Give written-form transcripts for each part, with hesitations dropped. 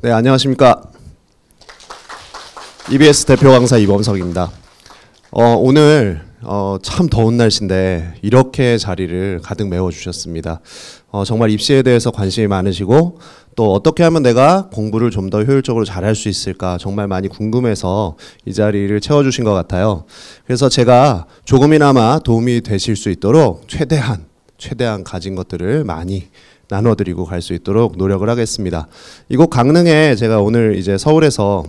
네, 안녕하십니까. EBS 대표 강사 이범석입니다. 오늘 참 더운 날씨인데 이렇게 자리를 가득 메워주셨습니다. 정말 입시에 대해서 관심이 많으시고 또 어떻게 하면 내가 공부를 좀 더 효율적으로 잘할 수 있을까 정말 많이 궁금해서 이 자리를 채워주신 것 같아요. 그래서 제가 조금이나마 도움이 되실 수 있도록 최대한 가진 것들을 많이 나눠드리고 갈 수 있도록 노력을 하겠습니다. 이곳 강릉에 제가 오늘 이제 서울에서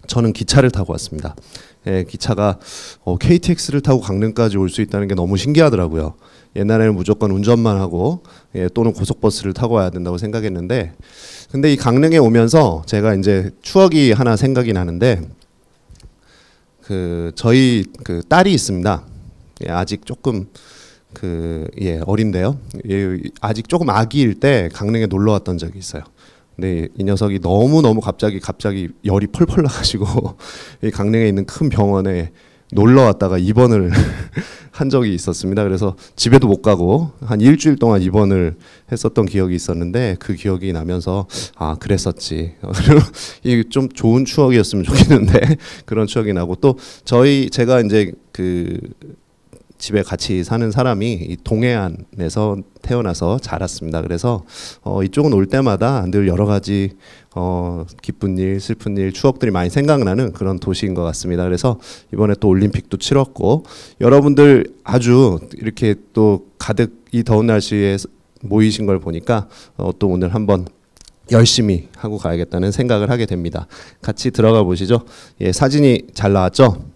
저는 기차를 타고 왔습니다. 예, 기차가 KTX를 타고 강릉까지 올 수 있다는 게 너무 신기하더라고요. 옛날에는 무조건 운전만 하고 또는 고속버스를 타고 와야 된다고 생각했는데, 근데 이 강릉에 오면서 제가 이제 추억이 하나 생각이 나는데, 저희 딸이 있습니다. 예, 아직 조금 어린데요. 아직 조금 아기일 때 강릉에 놀러 왔던 적이 있어요. 근데 이 녀석이 너무 갑자기 열이 펄펄 나가지고 이 강릉에 있는 큰 병원에 놀러 왔다가 입원을 한 적이 있었습니다. 그래서 집에도 못 가고 한 일주일 동안 입원을 했었던 기억이 있었는데, 그 기억이 나면서 아, 그랬었지. 이게 좀 좋은 추억이었으면 좋겠는데 그런 추억이 나고, 또 제가 이제 집에 같이 사는 사람이 이 동해안에서 태어나서 자랐습니다. 그래서 이쪽은 올 때마다 늘 여러 가지 기쁜 일, 슬픈 일, 추억들이 많이 생각나는 그런 도시인 것 같습니다. 그래서 이번에 또 올림픽도 치렀고, 여러분들 아주 이렇게 또 가득 이 더운 날씨에 모이신 걸 보니까 또 오늘 한번 열심히 하고 가야겠다는 생각을 하게 됩니다. 같이 들어가 보시죠. 예, 사진이 잘 나왔죠?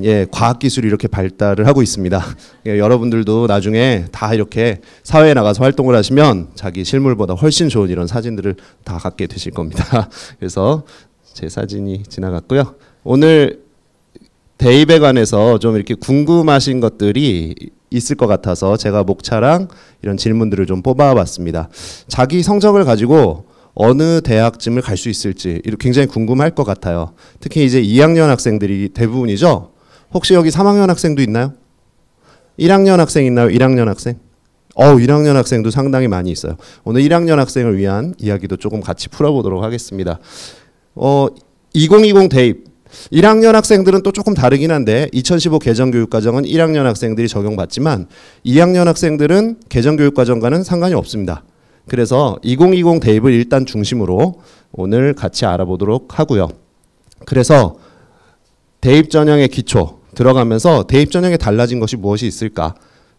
예, 과학기술이 이렇게 발달을 하고 있습니다. 예, 여러분들도 나중에 다 이렇게 사회에 나가서 활동을 하시면 자기 실물보다 훨씬 좋은 이런 사진들을 다 갖게 되실 겁니다. 그래서 제 사진이 지나갔고요. 오늘 대입에 관해서 좀 이렇게 궁금하신 것들이 있을 것 같아서 제가 목차랑 이런 질문들을 좀 뽑아봤습니다. 자기 성적을 가지고 어느 대학쯤을 갈 수 있을지 굉장히 궁금할 것 같아요. 특히 이제 2학년 학생들이 대부분이죠. 혹시 여기 3학년 학생도 있나요? 1학년 학생 있나요? 1학년 학생? 1학년 학생도 상당히 많이 있어요. 오늘 1학년 학생을 위한 이야기도 조금 같이 풀어보도록 하겠습니다. 2020 대입. 1학년 학생들은 또 조금 다르긴 한데 2015 개정교육과정은 1학년 학생들이 적용받지만 2학년 학생들은 개정교육과정과는 상관이 없습니다. 그래서 2020 대입을 일단 중심으로 오늘 같이 알아보도록 하고요. 그래서 대입 전형의 기초 들어가면서 대입 전형에 달라진 것이 무엇이 있을까,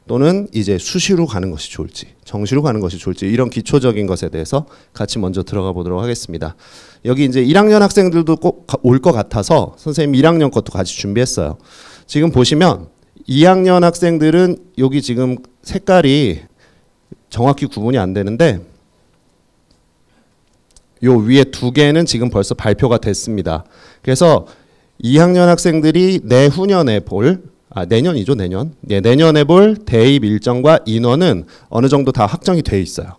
또는 이제 수시로 가는 것이 좋을지 정시로 가는 것이 좋을지, 이런 기초적인 것에 대해서 같이 먼저 들어가 보도록 하겠습니다. 여기 이제 1학년 학생들도 꼭 올 것 같아서 선생님 1학년 것도 같이 준비했어요. 지금 보시면 2학년 학생들은 여기 지금 색깔이 정확히 구분이 안 되는데 요 위에 두 개는 지금 벌써 발표가 됐습니다. 그래서 2학년 학생들이 내후년에 내년이죠, 내년. 예, 내년에 볼 대입 일정과 인원은 어느 정도 다 확정이 돼 있어요.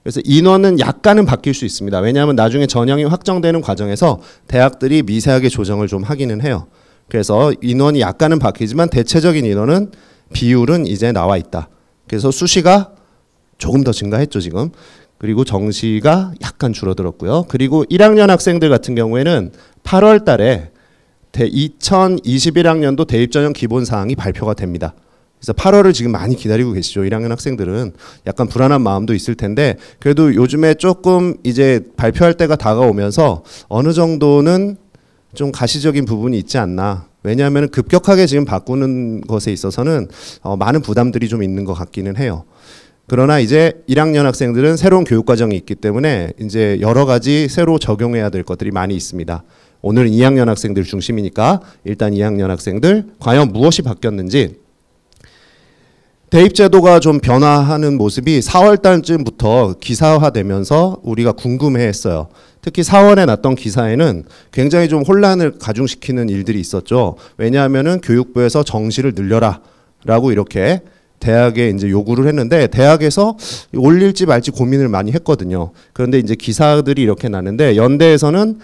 그래서 인원은 약간은 바뀔 수 있습니다. 왜냐하면 나중에 전형이 확정되는 과정에서 대학들이 미세하게 조정을 좀 하기는 해요. 그래서 인원이 약간은 바뀌지만 대체적인 인원은 비율은 이제 나와 있다. 그래서 수시가 조금 더 증가했죠, 지금. 그리고 정시가 약간 줄어들었고요. 그리고 1학년 학생들 같은 경우에는 8월 달에 2021학년도 대입전형 기본사항이 발표가 됩니다. 그래서 8월을 지금 많이 기다리고 계시죠. 1학년 학생들은 약간 불안한 마음도 있을 텐데, 그래도 요즘에 조금 이제 발표할 때가 다가오면서 어느 정도는 좀 가시적인 부분이 있지 않나. 왜냐하면 급격하게 지금 바꾸는 것에 있어서는 많은 부담들이 좀 있는 것 같기는 해요. 그러나 이제 1학년 학생들은 새로운 교육과정이 있기 때문에 이제 여러 가지 새로 적용해야 될 것들이 많이 있습니다. 오늘은 2학년 학생들 중심이니까 일단 2학년 학생들 과연 무엇이 바뀌었는지, 대입제도가 좀 변화하는 모습이 4월 달쯤부터 기사화되면서 우리가 궁금해했어요. 특히 4월에 났던 기사에는 굉장히 좀 혼란을 가중시키는 일들이 있었죠. 왜냐하면은 교육부에서 정시를 늘려라 라고 이렇게 대학에 이제 요구를 했는데, 대학에서 올릴지 말지 고민을 많이 했거든요. 그런데 이제 기사들이 이렇게 나는데, 연대에서는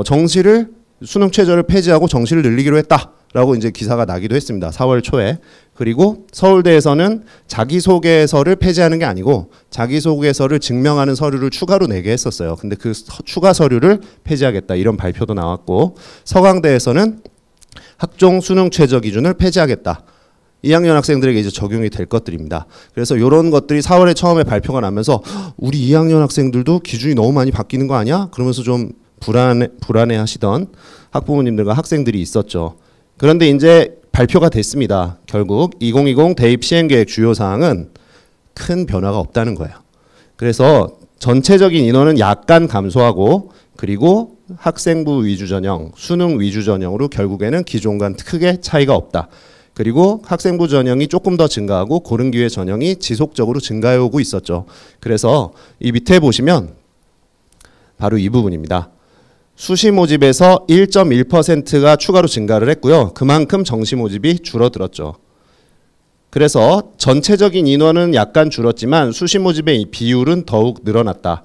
정시를 수능 최저를 폐지하고 정시를 늘리기로 했다 라고 이제 기사가 나기도 했습니다. 4월 초에. 그리고 서울대에서는 자기소개서를 폐지하는 게 아니고 자기소개서를 증명하는 서류를 추가로 내게 했었어요. 근데 그 추가 서류를 폐지하겠다 이런 발표도 나왔고, 서강대에서는 학종 수능 최저 기준을 폐지하겠다. 2학년 학생들에게 이제 적용이 될 것들입니다. 그래서 이런 것들이 4월에 처음에 발표가 나면서 우리 2학년 학생들도 기준이 너무 많이 바뀌는 거 아니야? 그러면서 좀 불안해 하시던 학부모님들과 학생들이 있었죠. 그런데 이제 발표가 됐습니다. 결국 2020 대입 시행계획 주요 사항은 큰 변화가 없다는 거예요. 그래서 전체적인 인원은 약간 감소하고, 그리고 학생부 위주 전형, 수능 위주 전형으로 결국에는 기존과는 크게 차이가 없다. 그리고 학생부 전형이 조금 더 증가하고 고른기회 전형이 지속적으로 증가해 오고 있었죠. 그래서 이 밑에 보시면 바로 이 부분입니다. 수시 모집에서 1.1%가 추가로 증가를 했고요. 그만큼 정시 모집이 줄어들었죠. 그래서 전체적인 인원은 약간 줄었지만 수시 모집의 비율은 더욱 늘어났다.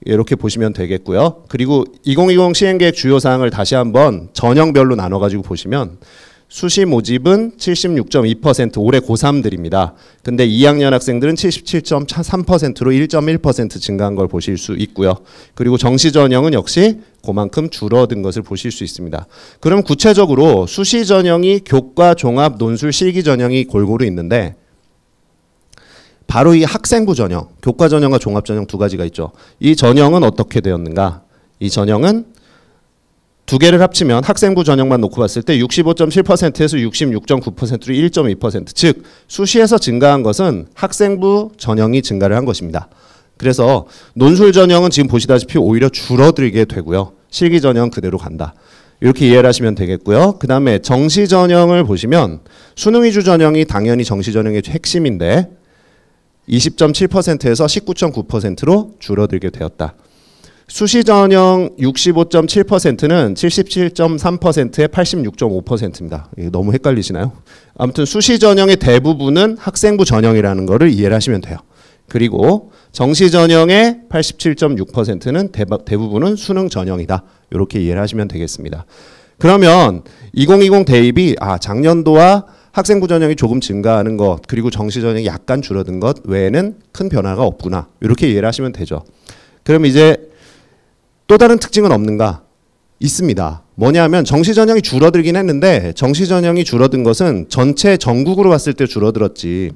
이렇게 보시면 되겠고요. 그리고 2020 시행계획 주요 사항을 다시 한번 전형별로 나눠가지고 보시면 수시 모집은 76.2% 올해 고3들입니다. 근데 2학년 학생들은 77.3%로 1.1% 증가한 걸 보실 수 있고요. 그리고 정시 전형은 역시 그만큼 줄어든 것을 보실 수 있습니다. 그럼 구체적으로 수시 전형이 교과, 종합, 논술, 실기 전형이 골고루 있는데, 바로 이 학생부 전형, 교과 전형과 종합 전형 두 가지가 있죠. 이 전형은 어떻게 되었는가? 이 전형은 두 개를 합치면 학생부 전형만 놓고 봤을 때 65.7%에서 66.9%로 1.2%, 즉 수시에서 증가한 것은 학생부 전형이 증가를 한 것입니다. 그래서 논술 전형은 지금 보시다시피 오히려 줄어들게 되고요. 실기 전형은 그대로 간다. 이렇게 이해를 하시면 되겠고요. 그 다음에 정시 전형을 보시면 수능 위주 전형이 당연히 정시 전형의 핵심인데 20.7%에서 19.9%로 줄어들게 되었다. 수시 전형 65.7%는 77.3%에 86.5%입니다. 너무 헷갈리시나요? 아무튼 수시 전형의 대부분은 학생부 전형이라는 것을 이해를 하시면 돼요. 그리고 정시 전형의 87.6%는 대부분은 수능 전형이다. 이렇게 이해를 하시면 되겠습니다. 그러면 2020 대입이 작년도와 학생부 전형이 조금 증가하는 것, 그리고 정시 전형이 약간 줄어든 것 외에는 큰 변화가 없구나. 이렇게 이해를 하시면 되죠. 그럼 이제 또 다른 특징은 없는가? 있습니다. 뭐냐면 정시 전형이 줄어들긴 했는데 정시 전형이 줄어든 것은 전체 전국으로 봤을 때 줄어들었지,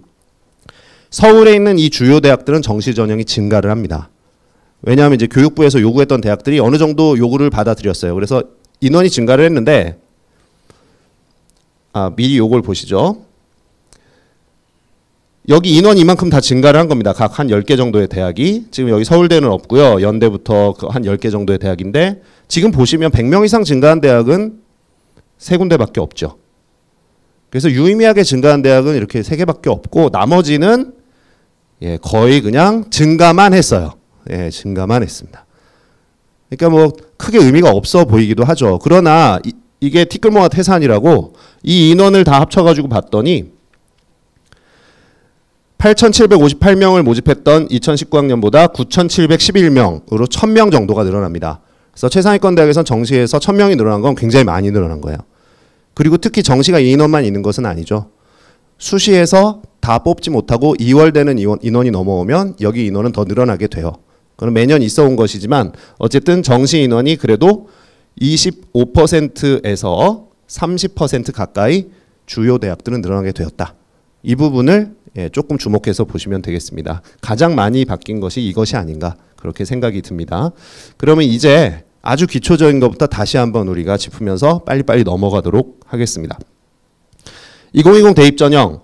서울에 있는 이 주요 대학들은 정시 전형이 증가를 합니다. 왜냐하면 이제 교육부에서 요구했던 대학들이 어느 정도 요구를 받아들였어요. 그래서 인원이 증가를 했는데, 미리 요걸 보시죠. 여기 인원 이만큼 다 증가를 한 겁니다. 각 한 10개 정도의 대학이. 지금 여기 서울대는 없고요. 연대부터 한 10개 정도의 대학인데, 지금 보시면 100명 이상 증가한 대학은 3군데밖에 없죠. 그래서 유의미하게 증가한 대학은 이렇게 3개밖에 없고, 나머지는 거의 그냥 증가만 했어요. 증가만 했습니다. 그러니까 뭐 크게 의미가 없어 보이기도 하죠. 그러나 이게 티끌모아 태산이라고 이 인원을 다 합쳐가지고 봤더니 8,758명을 모집했던 2019학년보다 9,711명으로 1,000명 정도가 늘어납니다. 그래서 최상위권 대학에서는 정시에서 1,000명이 늘어난 건 굉장히 많이 늘어난 거예요. 그리고 특히 정시가 이 인원만 있는 것은 아니죠. 수시에서 다 뽑지 못하고 2월 되는 인원이 넘어오면 여기 인원은 더 늘어나게 돼요. 그건 매년 있어 온 것이지만 어쨌든 정시 인원이 그래도 25%에서 30% 가까이 주요 대학들은 늘어나게 되었다. 이 부분을 조금 주목해서 보시면 되겠습니다. 가장 많이 바뀐 것이 이것이 아닌가 그렇게 생각이 듭니다. 그러면 이제 아주 기초적인 것부터 다시 한번 우리가 짚으면서 빨리빨리 넘어가도록 하겠습니다. 2020 대입 전형,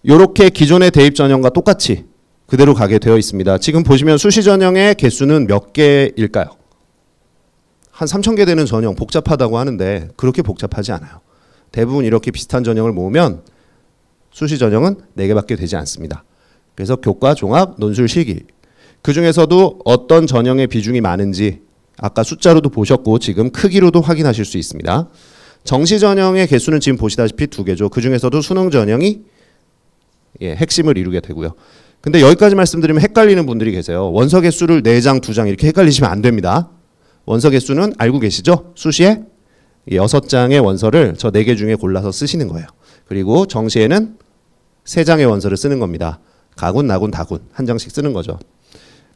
이렇게 기존의 대입 전형과 똑같이 그대로 가게 되어 있습니다. 지금 보시면 수시 전형의 개수는 몇 개일까요? 한 3,000개 되는 전형, 복잡하다고 하는데 그렇게 복잡하지 않아요. 대부분 이렇게 비슷한 전형을 모으면 수시 전형은 4개밖에 되지 않습니다. 그래서 교과, 종합, 논술, 실기, 그 중에서도 어떤 전형의 비중이 많은지 아까 숫자로도 보셨고 지금 크기로도 확인하실 수 있습니다. 정시 전형의 개수는 지금 보시다시피 2개죠. 그 중에서도 수능 전형이 핵심을 이루게 되고요. 근데 여기까지 말씀드리면 헷갈리는 분들이 계세요. 원서 개수를 4장, 2장 이렇게 헷갈리시면 안 됩니다. 원서 개수는 알고 계시죠? 수시에 이 6장의 원서를 저 4개 중에 골라서 쓰시는 거예요. 그리고 정시에는 3장의 원서를 쓰는 겁니다. 가군, 나군, 다군 한 장씩 쓰는 거죠.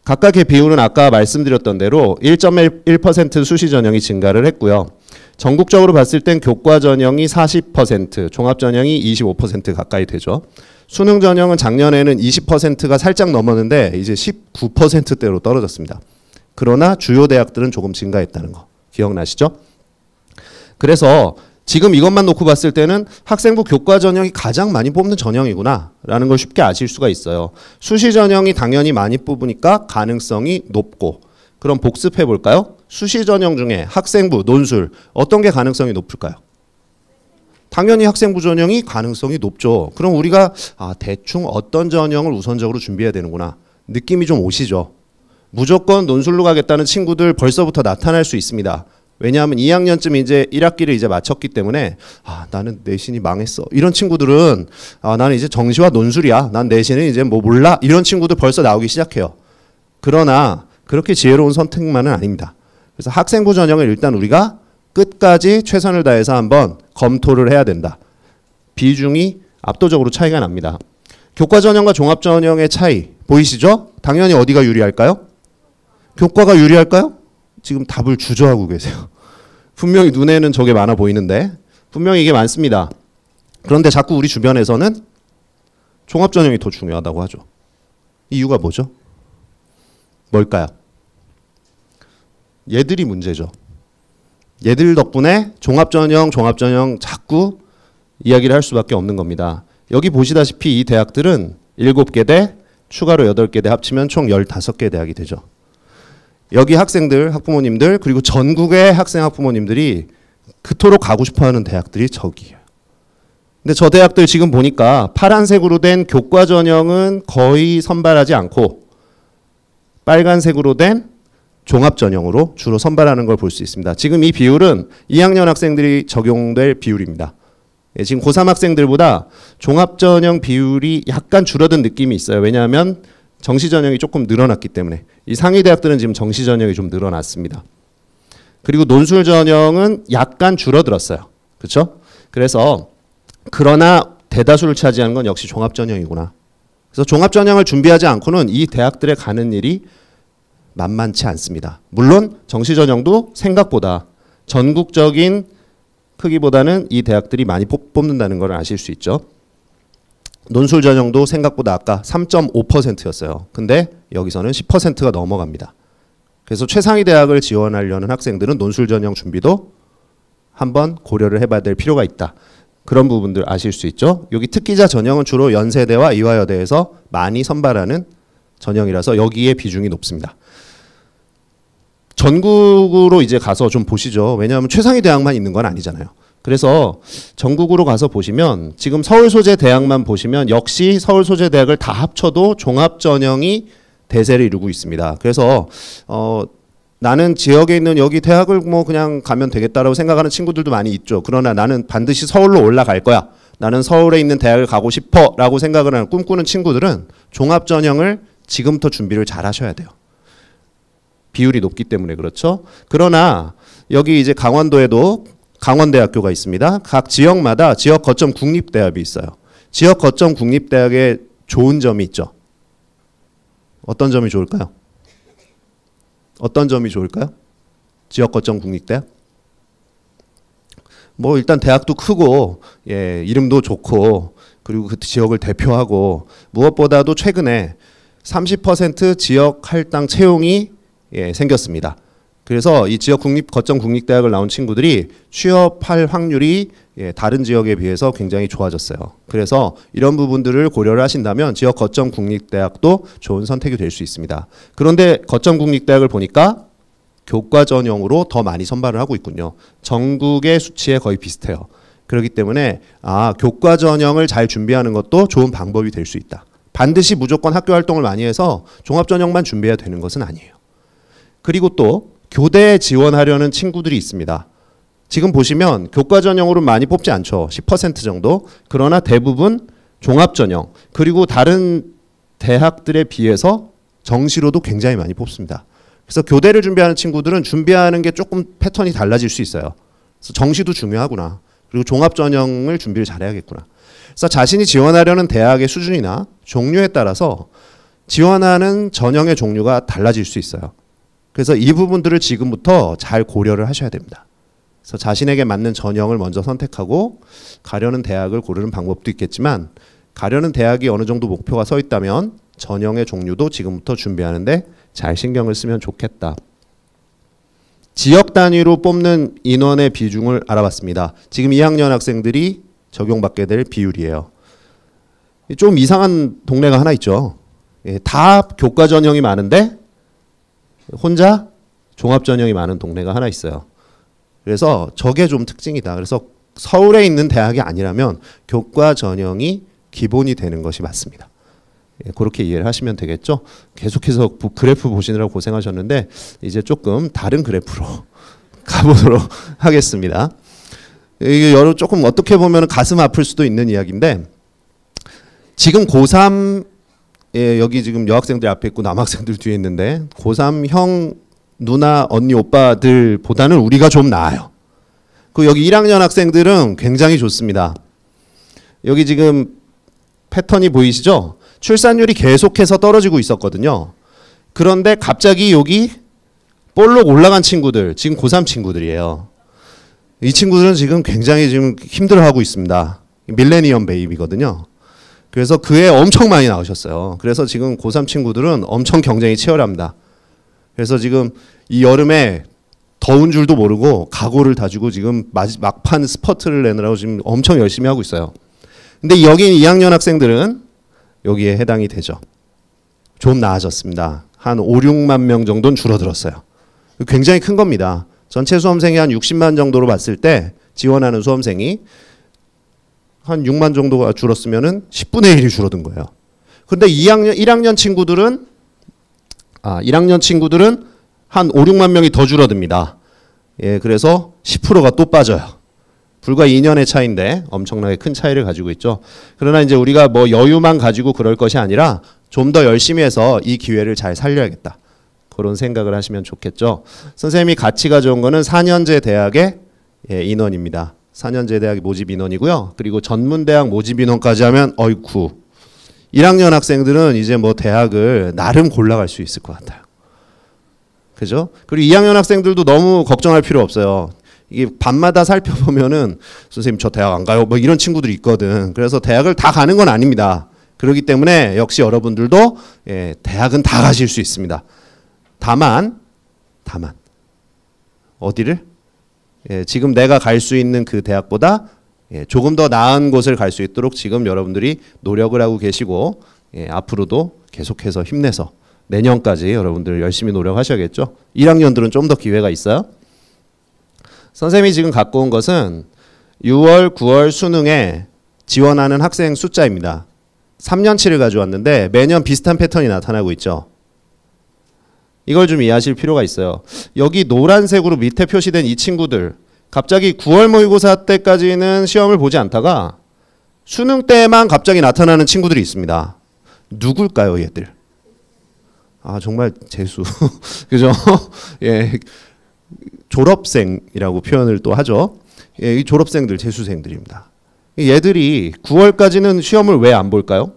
각각의 비율은 아까 말씀드렸던 대로 1.1% 수시 전형이 증가를 했고요. 전국적으로 봤을 땐 교과 전형이 40%, 종합 전형이 25% 가까이 되죠. 수능 전형은 작년에는 20%가 살짝 넘었는데 이제 19%대로 떨어졌습니다. 그러나 주요 대학들은 조금 증가했다는 거 기억나시죠? 그래서 지금 이것만 놓고 봤을 때는 학생부 교과 전형이 가장 많이 뽑는 전형이구나 라는 걸 쉽게 아실 수가 있어요. 수시 전형이 당연히 많이 뽑으니까 가능성이 높고, 그럼 복습해 볼까요? 수시 전형 중에 학생부, 논술 어떤 게 가능성이 높을까요? 당연히 학생부 전형이 가능성이 높죠. 그럼 우리가 대충 어떤 전형을 우선적으로 준비해야 되는구나 느낌이 좀 오시죠? 무조건 논술로 가겠다는 친구들 벌써부터 나타날 수 있습니다. 왜냐하면 2학년쯤 이제 1학기를 이제 마쳤기 때문에 나는 내신이 망했어. 이런 친구들은 나는 이제 정시와 논술이야. 난 내신은 이제 뭐 몰라. 이런 친구들 벌써 나오기 시작해요. 그러나 그렇게 지혜로운 선택만은 아닙니다. 그래서 학생부 전형을 일단 우리가 끝까지 최선을 다해서 한번 검토를 해야 된다. 비중이 압도적으로 차이가 납니다. 교과 전형과 종합 전형의 차이 보이시죠? 당연히 어디가 유리할까요? 교과가 유리할까요? 지금 답을 주저하고 계세요. 분명히 눈에는 저게 많아 보이는데 분명히 이게 많습니다. 그런데 자꾸 우리 주변에서는 종합전형이 더 중요하다고 하죠. 이유가 뭐죠? 뭘까요? 얘들이 문제죠. 얘들 덕분에 종합전형 자꾸 이야기를 할 수밖에 없는 겁니다. 여기 보시다시피 이 대학들은 7개 추가로 8개 합치면 총 15개 대학이 되죠. 여기 학생들, 학부모님들 그리고 전국의 학생 학부모님들이 그토록 가고 싶어하는 대학들이 저기예요. 근데 저 대학들 지금 보니까 파란색으로 된 교과 전형은 거의 선발하지 않고 빨간색으로 된 종합 전형으로 주로 선발하는 걸 볼 수 있습니다. 지금 이 비율은 2학년 학생들이 적용될 비율입니다. 지금 고3 학생들보다 종합 전형 비율이 약간 줄어든 느낌이 있어요. 왜냐하면 정시 전형이 조금 늘어났기 때문에. 이 상위 대학들은 지금 정시 전형이 좀 늘어났습니다. 그리고 논술 전형은 약간 줄어들었어요. 그렇죠? 그래서 그러나 대다수를 차지하는 건 역시 종합 전형이구나. 그래서 종합 전형을 준비하지 않고는 이 대학들에 가는 일이 만만치 않습니다. 물론 정시 전형도 생각보다 전국적인 크기보다는 이 대학들이 많이 뽑는다는 걸 아실 수 있죠. 논술 전형도 생각보다 아까 3.5%였어요. 근데 여기서는 10%가 넘어갑니다. 그래서 최상위 대학을 지원하려는 학생들은 논술 전형 준비도 한번 고려를 해봐야 될 필요가 있다. 그런 부분들 아실 수 있죠. 여기 특기자 전형은 주로 연세대와 이화여대에서 많이 선발하는 전형이라서 여기에 비중이 높습니다. 전국으로 이제 가서 좀 보시죠. 왜냐하면 최상위 대학만 있는 건 아니잖아요. 그래서 전국으로 가서 보시면 지금 서울 소재 대학만 보시면 역시 서울 소재 대학을 다 합쳐도 종합 전형이 대세를 이루고 있습니다. 그래서 나는 지역에 있는 여기 대학을 뭐 그냥 가면 되겠다라고 생각하는 친구들도 많이 있죠. 그러나 나는 반드시 서울로 올라갈 거야. 나는 서울에 있는 대학을 가고 싶어 라고 생각을 하는 꿈꾸는 친구들은 종합 전형을 지금부터 준비를 잘 하셔야 돼요. 비율이 높기 때문에 그렇죠. 그러나 여기 이제 강원도에도 강원대학교가 있습니다. 각 지역마다 지역 거점 국립대학이 있어요. 지역 거점 국립대학에 좋은 점이 있죠. 어떤 점이 좋을까요? 어떤 점이 좋을까요? 지역 거점 국립대학? 뭐 일단 대학도 크고 이름도 좋고 그리고 그 지역을 대표하고 무엇보다도 최근에 30% 지역 할당 채용이 생겼습니다. 그래서 이 지역 거점 국립대학을 나온 친구들이 취업할 확률이 다른 지역에 비해서 굉장히 좋아졌어요. 그래서 이런 부분들을 고려를 하신다면 지역 거점 국립대학도 좋은 선택이 될 수 있습니다. 그런데 거점 국립대학을 보니까 교과 전형으로 더 많이 선발을 하고 있군요. 전국의 수치에 거의 비슷해요. 그렇기 때문에 교과 전형을 잘 준비하는 것도 좋은 방법이 될 수 있다. 반드시 무조건 학교 활동을 많이 해서 종합 전형만 준비해야 되는 것은 아니에요. 그리고 또 교대에 지원하려는 친구들이 있습니다. 지금 보시면 교과 전형으로 많이 뽑지 않죠. 10% 정도. 그러나 대부분 종합 전형 그리고 다른 대학들에 비해서 정시로도 굉장히 많이 뽑습니다. 그래서 교대를 준비하는 친구들은 준비하는 게 조금 패턴이 달라질 수 있어요. 그래서 정시도 중요하구나. 그리고 종합전형을 준비를 잘해야겠구나. 그래서 자신이 지원하려는 대학의 수준이나 종류에 따라서 지원하는 전형의 종류가 달라질 수 있어요. 그래서 이 부분들을 지금부터 잘 고려를 하셔야 됩니다. 그래서 자신에게 맞는 전형을 먼저 선택하고 가려는 대학을 고르는 방법도 있겠지만 가려는 대학이 어느 정도 목표가 서 있다면 전형의 종류도 지금부터 준비하는데 잘 신경을 쓰면 좋겠다. 지역 단위로 뽑는 인원의 비중을 알아봤습니다. 지금 2학년 학생들이 적용받게 될 비율이에요. 좀 이상한 동네가 하나 있죠. 다 교과 전형이 많은데 혼자 종합 전형이 많은 동네가 하나 있어요. 그래서 저게 좀 특징이다. 그래서 서울에 있는 대학이 아니라면 교과 전형이 기본이 되는 것이 맞습니다. 그렇게 이해를 하시면 되겠죠. 계속해서 그래프 보시느라고 고생하셨는데 이제 조금 다른 그래프로 가보도록 하겠습니다. 이게 조금 어떻게 보면 가슴 아플 수도 있는 이야기인데 지금 고3 여기 지금 여학생들 앞에 있고 남학생들 뒤에 있는데 고3 형 누나 언니 오빠들보다는 우리가 좀 나아요. 그 여기 1학년 학생들은 굉장히 좋습니다. 여기 지금 패턴이 보이시죠? 출산율이 계속해서 떨어지고 있었거든요. 그런데 갑자기 여기 볼록 올라간 친구들, 지금 고3 친구들이에요. 이 친구들은 지금 굉장히 지금 힘들어하고 있습니다. 밀레니엄 베이비거든요. 그래서 그 애 엄청 많이 나오셨어요. 그래서 지금 고3 친구들은 엄청 경쟁이 치열합니다. 그래서 지금 이 여름에 더운 줄도 모르고 각오를 다지고 지금 막판 스퍼트를 내느라고 지금 엄청 열심히 하고 있어요. 근데 여기 2학년 학생들은 여기에 해당이 되죠. 좀 나아졌습니다. 한 5, 6만 명 정도는 줄어들었어요. 굉장히 큰 겁니다. 전체 수험생이 한 60만 정도로 봤을 때 지원하는 수험생이 한 6만 정도가 줄었으면은 10분의 1이 줄어든 거예요. 근데 1학년 친구들은 1학년 친구들은 한 5, 6만 명이 더 줄어듭니다. 예, 그래서 10%가 또 빠져요. 불과 2년의 차이인데 엄청나게 큰 차이를 가지고 있죠. 그러나 이제 우리가 뭐 여유만 가지고 그럴 것이 아니라 좀 더 열심히 해서 이 기회를 잘 살려야겠다. 그런 생각을 하시면 좋겠죠. 선생님이 같이 가져온 거는 4년제 대학의 인원입니다. 4년제 대학 모집 인원이고요. 그리고 전문대학 모집 인원까지 하면 어이쿠 1학년 학생들은 이제 뭐 대학을 나름 골라갈 수 있을 것 같아요. 그죠? 그리고 2학년 학생들도 너무 걱정할 필요 없어요. 이게 밤마다 살펴보면은 선생님 저 대학 안 가요 뭐 이런 친구들이 있거든. 그래서 대학을 다 가는 건 아닙니다. 그렇기 때문에 역시 여러분들도 대학은 다 가실 수 있습니다. 다만 어디를? 지금 내가 갈 수 있는 그 대학보다 조금 더 나은 곳을 갈 수 있도록 지금 여러분들이 노력을 하고 계시고 앞으로도 계속해서 힘내서 내년까지 여러분들 열심히 노력하셔야겠죠. 1학년들은 좀 더 기회가 있어요. 선생님이 지금 갖고 온 것은 6월, 9월 수능에 지원하는 학생 숫자입니다. 3년치를 가져왔는데 매년 비슷한 패턴이 나타나고 있죠. 이걸 좀 이해하실 필요가 있어요. 여기 노란색으로 밑에 표시된 이 친구들 갑자기 9월 모의고사 때까지는 시험을 보지 않다가 수능 때만 갑자기 나타나는 친구들이 있습니다. 누굴까요, 얘들? 정말 재수. 그죠? 예. 졸업생이라고 표현을 또 하죠. 예, 이 졸업생들, 재수생들입니다. 얘들이 9월까지는 시험을 왜 안 볼까요?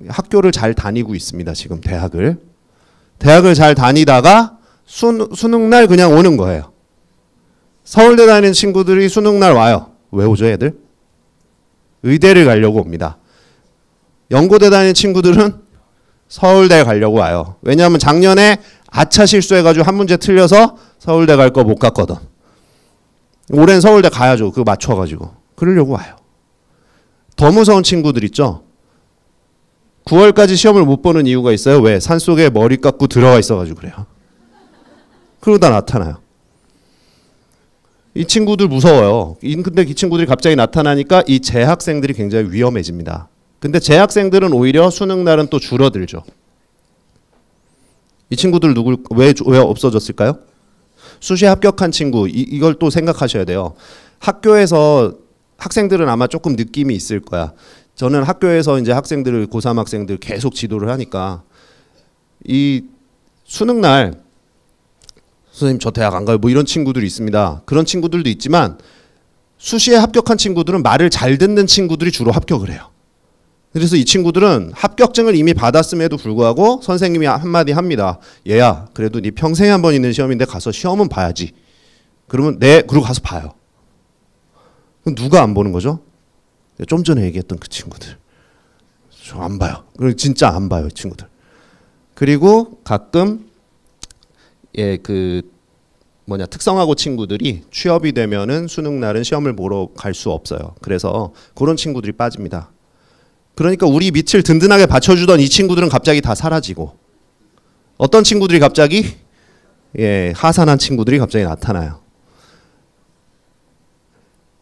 학교를 잘 다니고 있습니다. 지금 대학을 잘 다니다가 수능날 그냥 오는 거예요. 서울대 다니는 친구들이 수능날 와요. 왜 오죠, 애들? 의대를 가려고 옵니다. 연고대 다니는 친구들은 서울대 가려고 와요. 왜냐하면 작년에 아차 실수해가지고 한 문제 틀려서 서울대 갈 거 못 갔거든. 올해는 서울대 가야죠. 그거 맞춰가지고. 그러려고 와요. 더 무서운 친구들 있죠? 9월까지 시험을 못 보는 이유가 있어요. 왜? 산속에 머리 깎고 들어가 있어가지고 그래요. 그러다 나타나요. 이 친구들 무서워요. 근데 이 친구들이 갑자기 나타나니까 이 재학생들이 굉장히 위험해집니다. 근데 재학생들은 오히려 수능날은 또 줄어들죠. 이 친구들 왜 없어졌을까요? 수시에 합격한 친구 이걸 또 생각하셔야 돼요. 학교에서 학생들은 아마 조금 느낌이 있을 거야. 저는 학교에서 이제 학생들을 고3 학생들 계속 지도를 하니까 이 수능날 선생님 저 대학 안 가요. 뭐 이런 친구들이 있습니다. 그런 친구들도 있지만 수시에 합격한 친구들은 말을 잘 듣는 친구들이 주로 합격을 해요. 그래서 이 친구들은 합격증을 이미 받았음에도 불구하고 선생님이 한마디 합니다. 얘야, 그래도 네 평생에 한 번 있는 시험인데 가서 시험은 봐야지. 그러면 네, 그러고 가서 봐요. 그럼 누가 안 보는 거죠? 좀 전에 얘기했던 그 친구들. 저 안 봐요. 진짜 안 봐요, 이 친구들. 그리고 가끔 특성화고 친구들이 취업이 되면은 수능 날은 시험을 보러 갈 수 없어요. 그래서 그런 친구들이 빠집니다. 그러니까 우리 밑을 든든하게 받쳐주던 이 친구들은 갑자기 다 사라지고 어떤 친구들이 갑자기 하산한 친구들이 갑자기 나타나요.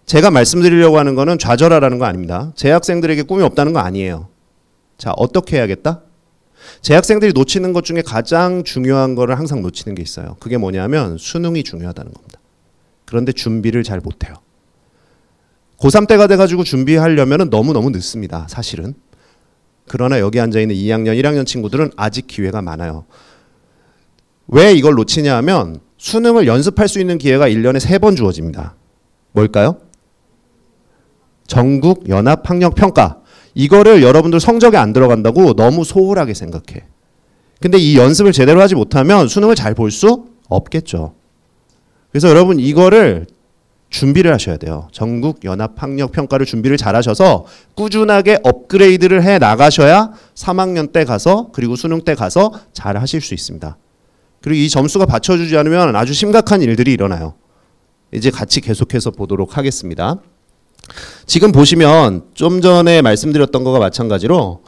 제가 말씀드리려고 하는 거는 좌절하라는 거 아닙니다. 재학생들에게 꿈이 없다는 거 아니에요. 자, 어떻게 해야겠다? 재학생들이 놓치는 것 중에 가장 중요한 거를 항상 놓치는 게 있어요. 그게 뭐냐면 수능이 중요하다는 겁니다. 그런데 준비를 잘 못해요. 고3 때가 돼가지고 준비하려면 너무너무 늦습니다. 사실은. 그러나 여기 앉아있는 2학년, 1학년 친구들은 아직 기회가 많아요. 왜 이걸 놓치냐 하면 수능을 연습할 수 있는 기회가 1년에 3번 주어집니다. 뭘까요? 전국 연합 학력 평가. 이거를 여러분들 성적에 안 들어간다고 너무 소홀하게 생각해. 근데 이 연습을 제대로 하지 못하면 수능을 잘 볼 수 없겠죠. 그래서 여러분 이거를 준비를 하셔야 돼요. 전국 연합 학력 평가를 준비를 잘 하셔서 꾸준하게 업그레이드를 해 나가셔야 3학년 때 가서 그리고 수능 때 가서 잘 하실 수 있습니다. 그리고 이 점수가 받쳐주지 않으면 아주 심각한 일들이 일어나요. 이제 같이 계속해서 보도록 하겠습니다. 지금 보시면 좀 전에 말씀드렸던 것과 마찬가지로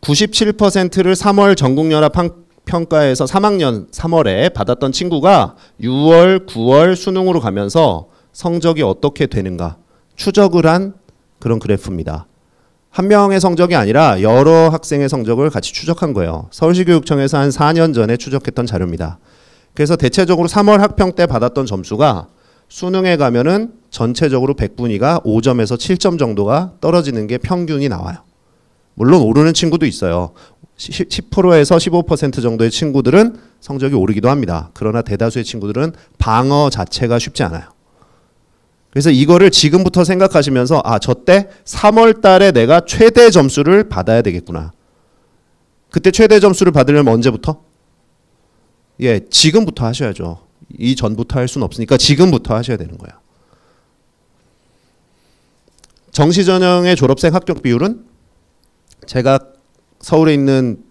97%를 3월 전국연합평가에서 3학년 3월에 받았던 친구가 6월, 9월 수능으로 가면서 성적이 어떻게 되는가 추적을 한 그런 그래프입니다. 한 명의 성적이 아니라 여러 학생의 성적을 같이 추적한 거예요. 서울시 교육청에서 한 4년 전에 추적했던 자료입니다. 그래서 대체적으로 3월 학평 때 받았던 점수가 수능에 가면은 전체적으로 100분위가 5점에서 7점 정도가 떨어지는 게 평균이 나와요. 물론 오르는 친구도 있어요. 10%에서 15% 정도의 친구들은 성적이 오르기도 합니다. 그러나 대다수의 친구들은 방어 자체가 쉽지 않아요. 그래서 이거를 지금부터 생각하시면서 저 때 3월 달에 내가 최대 점수를 받아야 되겠구나. 그때 최대 점수를 받으려면 언제부터? 지금부터 하셔야죠. 이전부터 할 수는 없으니까 지금부터 하셔야 되는 거예요. 정시전형의 졸업생 합격 비율은 제가 서울에 있는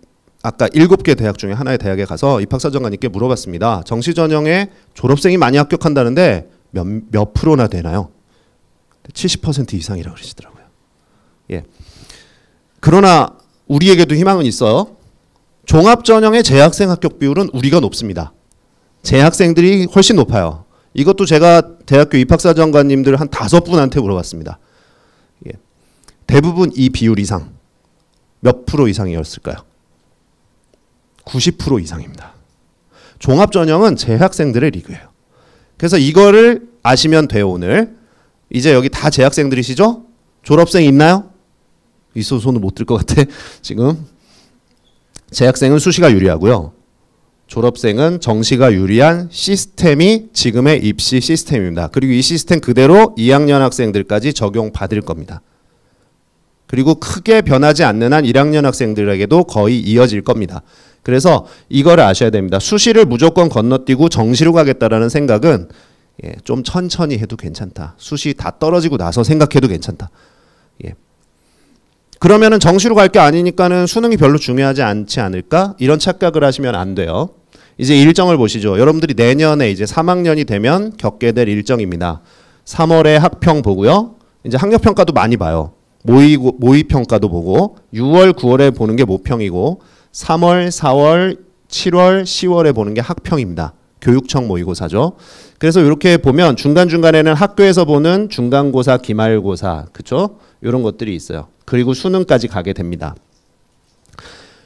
아까 7개 대학 중에 하나의 대학에 가서 입학사정관님께 물어봤습니다. 정시전형에 졸업생이 많이 합격한다는데 몇 프로나 되나요? 70% 이상이라고 그러시더라고요. 그러나 우리에게도 희망은 있어요. 종합전형의 재학생 합격 비율은 우리가 높습니다. 재학생들이 훨씬 높아요. 이것도 제가 대학교 입학사정관님들 한 5분한테 물어봤습니다. 대부분 이 비율 이상 몇 프로 이상이었을까요? 90% 이상입니다. 종합전형은 재학생들의 리그예요. 그래서 이거를 아시면 돼요. 오늘 이제 여기 다 재학생들이시죠? 졸업생 있나요? 있어서 손을 못 들 것 같아. 지금 재학생은 수시가 유리하고요. 졸업생은 정시가 유리한 시스템이 지금의 입시 시스템입니다. 그리고 이 시스템 그대로 2학년 학생들까지 적용받을 겁니다. 그리고 크게 변하지 않는 한 1학년 학생들에게도 거의 이어질 겁니다. 그래서 이거를 아셔야 됩니다. 수시를 무조건 건너뛰고 정시로 가겠다라는 생각은 좀 천천히 해도 괜찮다. 수시 다 떨어지고 나서 생각해도 괜찮다. 그러면은 정시로 갈 게 아니니까는 수능이 별로 중요하지 않지 않을까? 이런 착각을 하시면 안 돼요. 이제 일정을 보시죠. 여러분들이 내년에 이제 3학년이 되면 겪게 될 일정입니다. 3월에 학평 보고요. 이제 학력평가도 많이 봐요. 모의평가도 보고 6월, 9월에 보는 게 모평이고 3월, 4월, 7월, 10월에 보는 게 학평입니다. 교육청 모의고사죠. 그래서 이렇게 보면 중간중간에는 학교에서 보는 중간고사, 기말고사, 그쵸? 이런 것들이 있어요. 그리고 수능까지 가게 됩니다.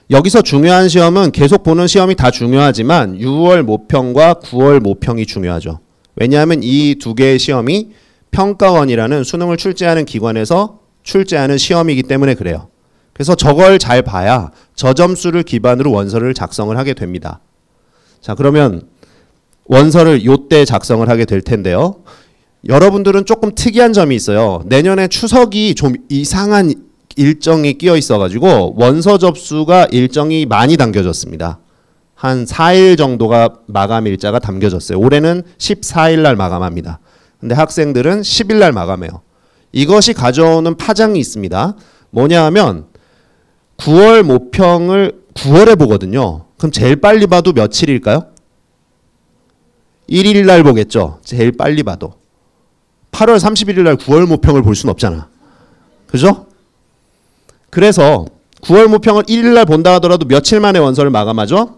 여기서 중요한 시험은 계속 보는 시험이 다 중요하지만 6월 모평과 9월 모평이 중요하죠. 왜냐하면 이 두 개의 시험이 평가원이라는 수능을 출제하는 기관에서 출제하는 시험이기 때문에 그래요. 그래서 저걸 잘 봐야 저 점수를 기반으로 원서를 작성을 하게 됩니다. 자, 그러면 원서를 요때 작성을 하게 될 텐데요. 여러분들은 조금 특이한 점이 있어요. 내년에 추석이 좀 이상한 일정이 끼어 있어가지고 원서 접수가 일정이 많이 당겨졌습니다. 한 4일 정도가 마감 일자가 담겨졌어요. 올해는 14일 날 마감합니다. 근데 학생들은 10일 날 마감해요. 이것이 가져오는 파장이 있습니다. 뭐냐 하면 9월 모평을 9월에 보거든요. 그럼 제일 빨리 봐도 며칠일까요? 1일 날 보겠죠. 제일 빨리 봐도. 8월 31일 날 9월 모평을 볼 수는 없잖아. 그죠? 그래서 9월 모평을 1일 날 본다 하더라도 며칠 만에 원서를 마감하죠?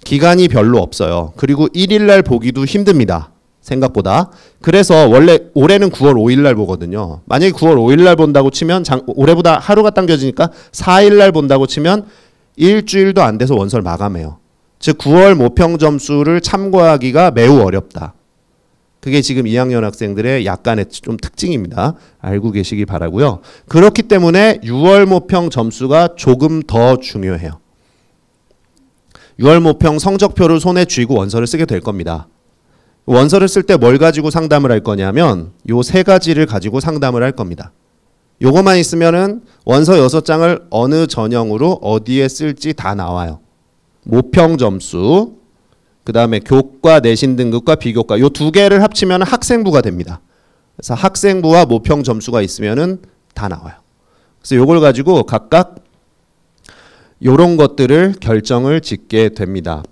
기간이 별로 없어요. 그리고 1일 날 보기도 힘듭니다. 생각보다. 그래서 원래 올해는 9월 5일 날 보거든요. 만약에 9월 5일 날 본다고 치면 올해보다 하루가 당겨지니까 4일 날 본다고 치면 일주일도 안 돼서 원서를 마감해요. 즉 9월 모평 점수를 참고하기가 매우 어렵다. 그게 지금 2학년 학생들의 약간의 좀 특징입니다. 알고 계시기 바라고요. 그렇기 때문에 6월 모평 점수가 조금 더 중요해요. 6월 모평 성적표를 손에 쥐고 원서를 쓰게 될 겁니다. 원서를 쓸 때 뭘 가지고 상담을 할 거냐면 요 세 가지를 가지고 상담을 할 겁니다. 요것만 있으면은 원서 6장을 어느 전형으로 어디에 쓸지 다 나와요. 모평 점수, 그 다음에 교과 내신 등급과 비교과 요 두 개를 합치면 학생부가 됩니다. 그래서 학생부와 모평 점수가 있으면은 다 나와요. 그래서 요걸 가지고 각각 요런 것들을 결정을 짓게 됩니다.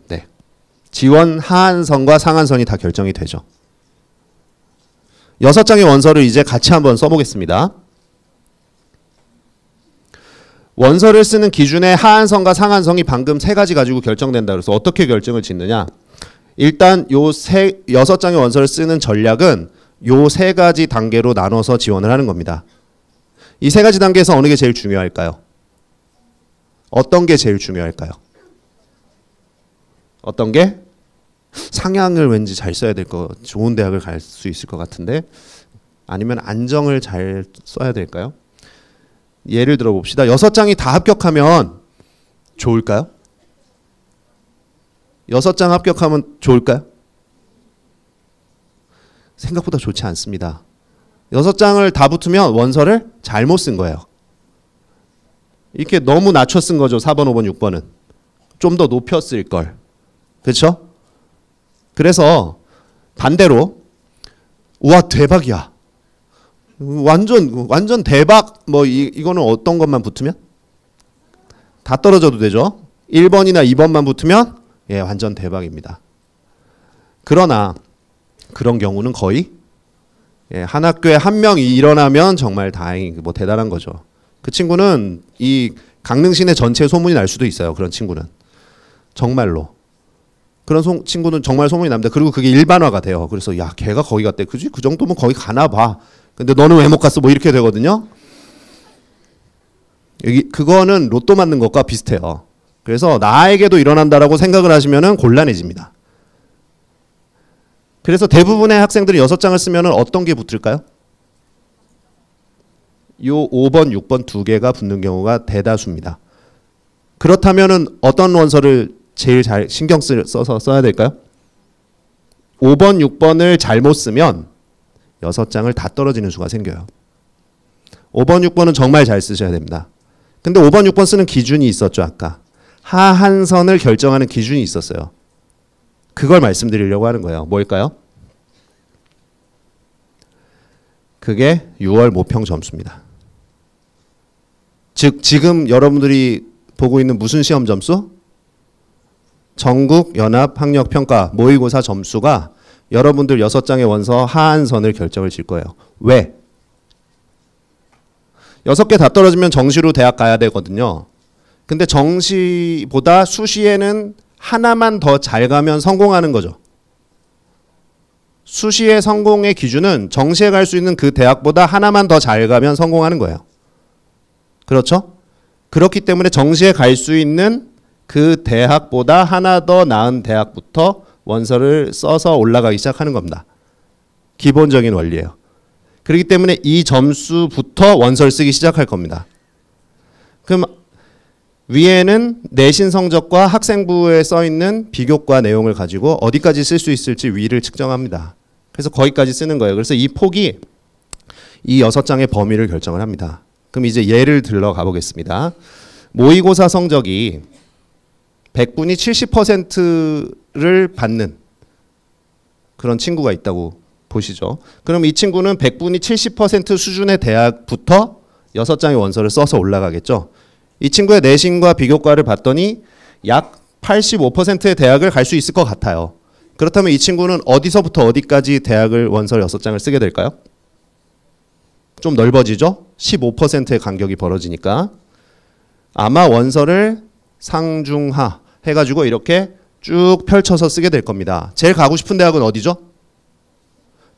네. 지원 하한선과 상한선이 다 결정이 되죠. 6장의 원서를 이제 같이 한번 써보겠습니다. 원서를 쓰는 기준의 하한선과 상한선이 방금 세 가지 가지고 결정된다 그래서 어떻게 결정을 짓느냐. 일단 요 6장의 원서를 쓰는 전략은 요 세 가지 단계로 나눠서 지원을 하는 겁니다. 이 세 가지 단계에서 어느 게 제일 중요할까요? 어떤 게 제일 중요할까요? 어떤 게? 상향을 왠지 잘 써야 될 거, 좋은 대학을 갈 수 있을 것 같은데 아니면 안정을 잘 써야 될까요? 예를 들어 봅시다. 6장이 다 합격하면 좋을까요? 6장 합격하면 좋을까요? 생각보다 좋지 않습니다. 6장을 다 붙으면 원서를 잘못 쓴 거예요. 이렇게 너무 낮춰 쓴 거죠. 4번, 5번, 6번은. 좀 더 높여 쓸 걸. 그렇죠? 그래서 반대로 우와 대박이야. 완전 대박. 뭐 이거는 어떤 것만 붙으면 다 떨어져도 되죠. 1번이나 2번만 붙으면 예, 완전 대박입니다. 그러나 그런 경우는 거의 예, 한 학교에 한 명이 일어나면 정말 다행히 뭐 대단한 거죠. 그 친구는 이 강릉 시내 전체 소문이 날 수도 있어요. 그런 친구는 정말로 그런 친구는 정말 소문이 납니다. 그리고 그게 일반화가 돼요. 그래서 야 걔가 거기 갔대. 그지? 그 정도면 거기 가나 봐. 근데 너는 왜 못 갔어? 뭐 이렇게 되거든요. 여기 그거는 로또 맞는 것과 비슷해요. 그래서 나에게도 일어난다라고 생각을 하시면은 곤란해집니다. 그래서 대부분의 학생들이 6장을 쓰면은 어떤 게 붙을까요? 요 5번, 6번 두 개가 붙는 경우가 대다수입니다. 그렇다면은 어떤 원서를 제일 잘 신경 써서 써야 될까요? 5번, 6번을 잘못 쓰면 6장을 다 떨어지는 수가 생겨요. 5번, 6번은 정말 잘 쓰셔야 됩니다. 근데 5번, 6번 쓰는 기준이 있었죠. 아까. 하한선을 결정하는 기준이 있었어요. 그걸 말씀드리려고 하는 거예요. 뭘까요? 그게 6월 모평 점수입니다. 즉 지금 여러분들이 보고 있는 무슨 시험 점수? 전국 연합 학력 평가 모의고사 점수가 여러분들 6장의 원서 하한선을 결정을 질 거예요. 왜? 6개 다 떨어지면 정시로 대학 가야 되거든요. 근데 정시보다 수시에는 하나만 더 잘 가면 성공하는 거죠. 수시의 성공의 기준은 정시에 갈 수 있는 그 대학보다 하나만 더 잘 가면 성공하는 거예요. 그렇죠? 그렇기 때문에 정시에 갈 수 있는 그 대학보다 하나 더 나은 대학부터 원서를 써서 올라가기 시작하는 겁니다. 기본적인 원리예요. 그렇기 때문에 이 점수부터 원서를 쓰기 시작할 겁니다. 그럼 위에는 내신 성적과 학생부에 써 있는 비교과 내용을 가지고 어디까지 쓸 수 있을지 위를 측정합니다. 그래서 거기까지 쓰는 거예요. 그래서 이 폭이 이 6장의 범위를 결정을 합니다. 그럼 이제 예를 들러 가보겠습니다. 모의고사 성적이 100분이 70%를 받는 그런 친구가 있다고 보시죠. 그럼 이 친구는 100분이 70% 수준의 대학부터 6장의 원서를 써서 올라가겠죠. 이 친구의 내신과 비교과를 봤더니 약 85%의 대학을 갈 수 있을 것 같아요. 그렇다면 이 친구는 어디서부터 어디까지 대학을 원서 6장을 쓰게 될까요? 좀 넓어지죠? 15%의 간격이 벌어지니까 아마 원서를 상중하 해가지고 이렇게 쭉 펼쳐서 쓰게 될 겁니다. 제일 가고 싶은 대학은 어디죠?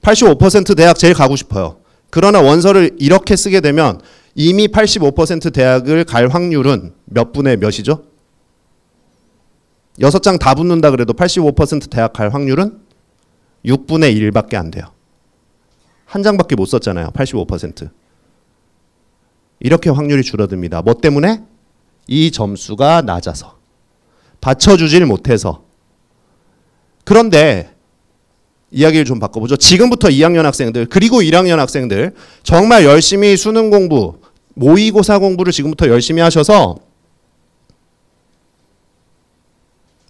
85% 대학 제일 가고 싶어요. 그러나 원서를 이렇게 쓰게 되면 이미 85% 대학을 갈 확률은 몇 분의 몇이죠? 6장 다 붙는다 그래도 85% 대학 갈 확률은 6분의 1밖에 안 돼요. 한 장밖에 못 썼잖아요. 85%. 이렇게 확률이 줄어듭니다. 뭐 때문에? 이 점수가 낮아서. 받쳐주질 못해서. 그런데 이야기를 좀 바꿔보죠. 지금부터 2학년 학생들 그리고 1학년 학생들 정말 열심히 수능 공부, 모의고사 공부를 지금부터 열심히 하셔서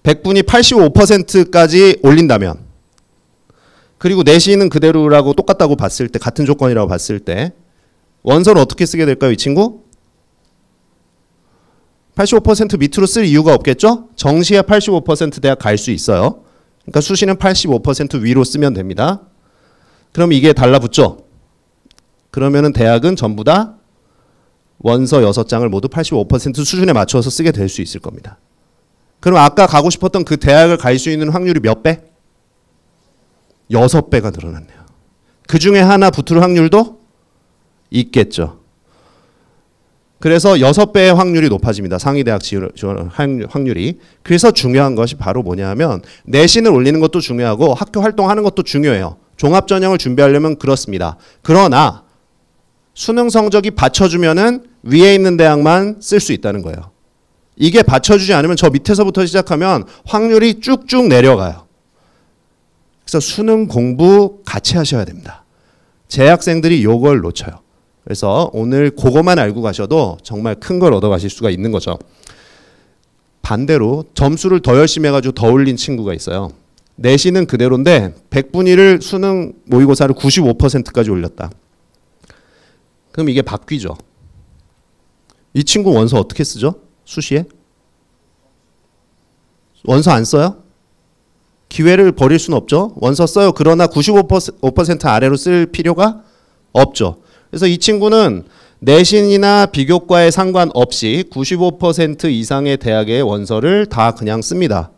100분이 85%까지 올린다면 그리고 내신은 그대로라고 똑같다고 봤을 때 같은 조건이라고 봤을 때 원서를 어떻게 쓰게 될까요? 이 친구? 85% 밑으로 쓸 이유가 없겠죠? 정시에 85% 대학 갈 수 있어요. 그러니까 수시는 85% 위로 쓰면 됩니다. 그럼 이게 달라붙죠? 그러면은 대학은 전부 다 원서 6장을 모두 85% 수준에 맞춰서 쓰게 될 수 있을 겁니다. 그럼 아까 가고 싶었던 그 대학을 갈 수 있는 확률이 몇 배? 6배가 늘어났네요. 그 중에 하나 붙을 확률도 있겠죠. 그래서 6배의 확률이 높아집니다. 상위대학 지원 확률이. 그래서 중요한 것이 바로 뭐냐 하면 내신을 올리는 것도 중요하고 학교 활동하는 것도 중요해요. 종합전형을 준비하려면 그렇습니다. 그러나 수능 성적이 받쳐주면은 위에 있는 대학만 쓸 수 있다는 거예요. 이게 받쳐주지 않으면 저 밑에서부터 시작하면 확률이 쭉쭉 내려가요. 그래서 수능 공부 같이 하셔야 됩니다. 재학생들이 요걸 놓쳐요. 그래서 오늘 그거만 알고 가셔도 정말 큰 걸 얻어가실 수가 있는 거죠. 반대로 점수를 더 열심히 해가지고 더 올린 친구가 있어요. 내신은 그대로인데 100분위를 수능 모의고사를 95%까지 올렸다. 그럼 이게 바뀌죠. 이 친구 원서 어떻게 쓰죠? 수시에? 원서 안 써요? 기회를 버릴 수는 없죠. 원서 써요. 그러나 95% 아래로 쓸 필요가 없죠. 그래서 이 친구는 내신이나 비교과에 상관없이 95% 이상의 대학의 원서를 다 그냥 씁니다.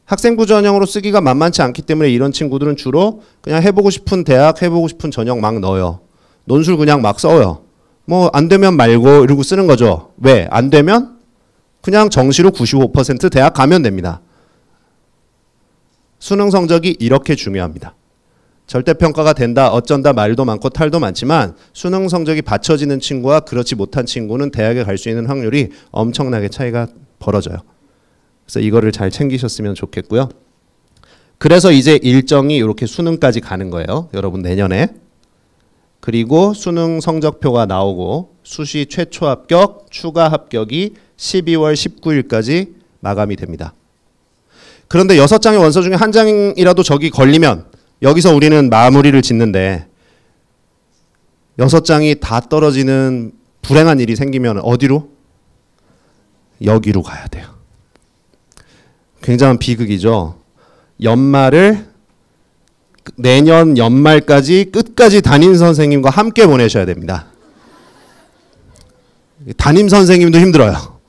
학생부 전형으로 쓰기가 만만치 않기 때문에 이런 친구들은 주로 그냥 해보고 싶은 대학, 해보고 싶은 전형 막 넣어요. 논술 그냥 막 써요. 뭐 안 되면 말고 이러고 쓰는 거죠. 왜? 안 되면 그냥 정시로 95% 대학 가면 됩니다. 수능 성적이 이렇게 중요합니다. 절대평가가 된다, 어쩐다 말도 많고 탈도 많지만 수능 성적이 받쳐지는 친구와 그렇지 못한 친구는 대학에 갈 수 있는 확률이 엄청나게 차이가 벌어져요. 그래서 이거를 잘 챙기셨으면 좋겠고요. 그래서 이제 일정이 이렇게 수능까지 가는 거예요. 여러분 내년에. 그리고 수능 성적표가 나오고 수시 최초 합격, 추가 합격이 12월 19일까지 마감이 됩니다. 그런데 6장의 원서 중에 한 장이라도 저기 걸리면 여기서 우리는 마무리를 짓는데 6장이 다 떨어지는 불행한 일이 생기면 어디로? 여기로 가야 돼요. 굉장한 비극이죠. 연말을 내년 연말까지 끝까지 담임 선생님과 함께 보내셔야 됩니다. 담임 선생님도 힘들어요.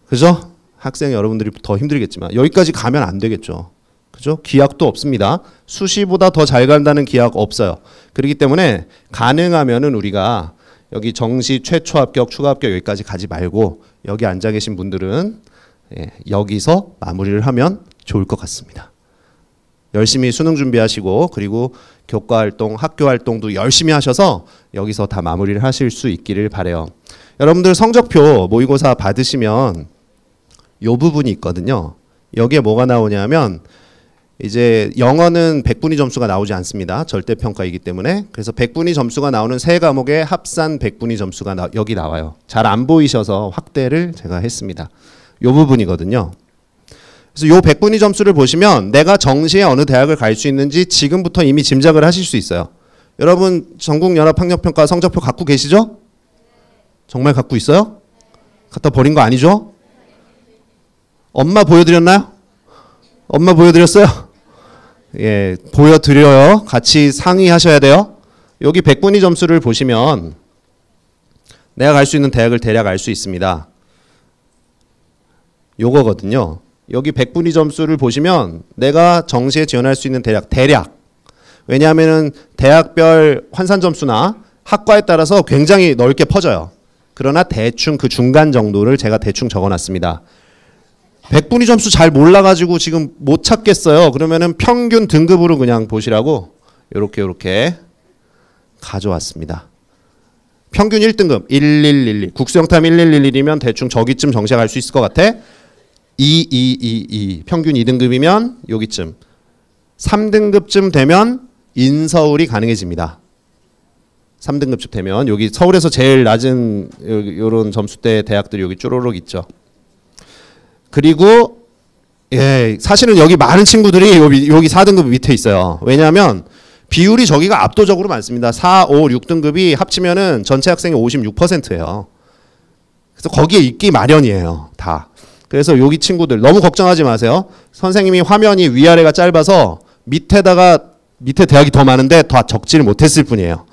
그죠? 학생 여러분들이 더 힘들겠지만 여기까지 가면 안 되겠죠. 그죠? 기약도 없습니다. 수시보다 더 잘 간다는 기약 없어요. 그렇기 때문에 가능하면은 우리가 여기 정시 최초 합격, 추가 합격 여기까지 가지 말고 여기 앉아 계신 분들은 여기서 마무리를 하면 좋을 것 같습니다. 열심히 수능 준비하시고 그리고 교과 활동, 학교 활동도 열심히 하셔서 여기서 다 마무리를 하실 수 있기를 바라요. 여러분들 성적표 모의고사 받으시면 요 부분이 있거든요. 여기에 뭐가 나오냐면 이제 영어는 100분위 점수가 나오지 않습니다. 절대평가이기 때문에. 그래서 100분위 점수가 나오는 세 과목의 합산 100분위 점수가 여기 나와요. 잘 안 보이셔서 확대를 제가 했습니다. 요 부분이거든요. 그래서 요 100분위 점수를 보시면 내가 정시에 어느 대학을 갈 수 있는지 지금부터 이미 짐작을 하실 수 있어요. 여러분 전국연합학력평가 성적표 갖고 계시죠? 정말 갖고 있어요? 갖다 버린 거 아니죠? 엄마 보여드렸나요? 엄마 보여드렸어요? 예, 보여드려요. 같이 상의하셔야 돼요. 여기 100분위 점수를 보시면 내가 갈 수 있는 대학을 대략 알 수 있습니다. 요거거든요. 여기 100분위 점수를 보시면 내가 정시에 지원할 수 있는 대략. 왜냐하면은 대학별 환산 점수나 학과에 따라서 굉장히 넓게 퍼져요. 그러나 대충 그 중간 정도를 제가 대충 적어놨습니다. 100분위 점수 잘 몰라가지고 지금 못 찾겠어요. 그러면은 평균 등급으로 그냥 보시라고 요렇게 가져왔습니다. 평균 1등급 1111 국수영탐 1111이면 대충 저기쯤 정시에 갈 수 있을 것 같아. 2222 평균 2등급이면 여기쯤 3등급쯤 되면 인서울이 가능해집니다. 3등급쯤 되면 여기 서울에서 제일 낮은 요런 점수대 대학들이 여기 쪼로록 있죠. 그리고 예, 사실은 여기 많은 친구들이 여기 4등급 밑에 있어요. 왜냐하면 비율이 저기가 압도적으로 많습니다. 4, 5, 6등급이 합치면은 전체 학생의 56%예요. 그래서 거기에 있기 마련이에요. 다. 그래서 여기 친구들 너무 걱정하지 마세요. 선생님이 화면이 위아래가 짧아서 밑에 대학이 더 많은데 더 적지를 못했을 뿐이에요.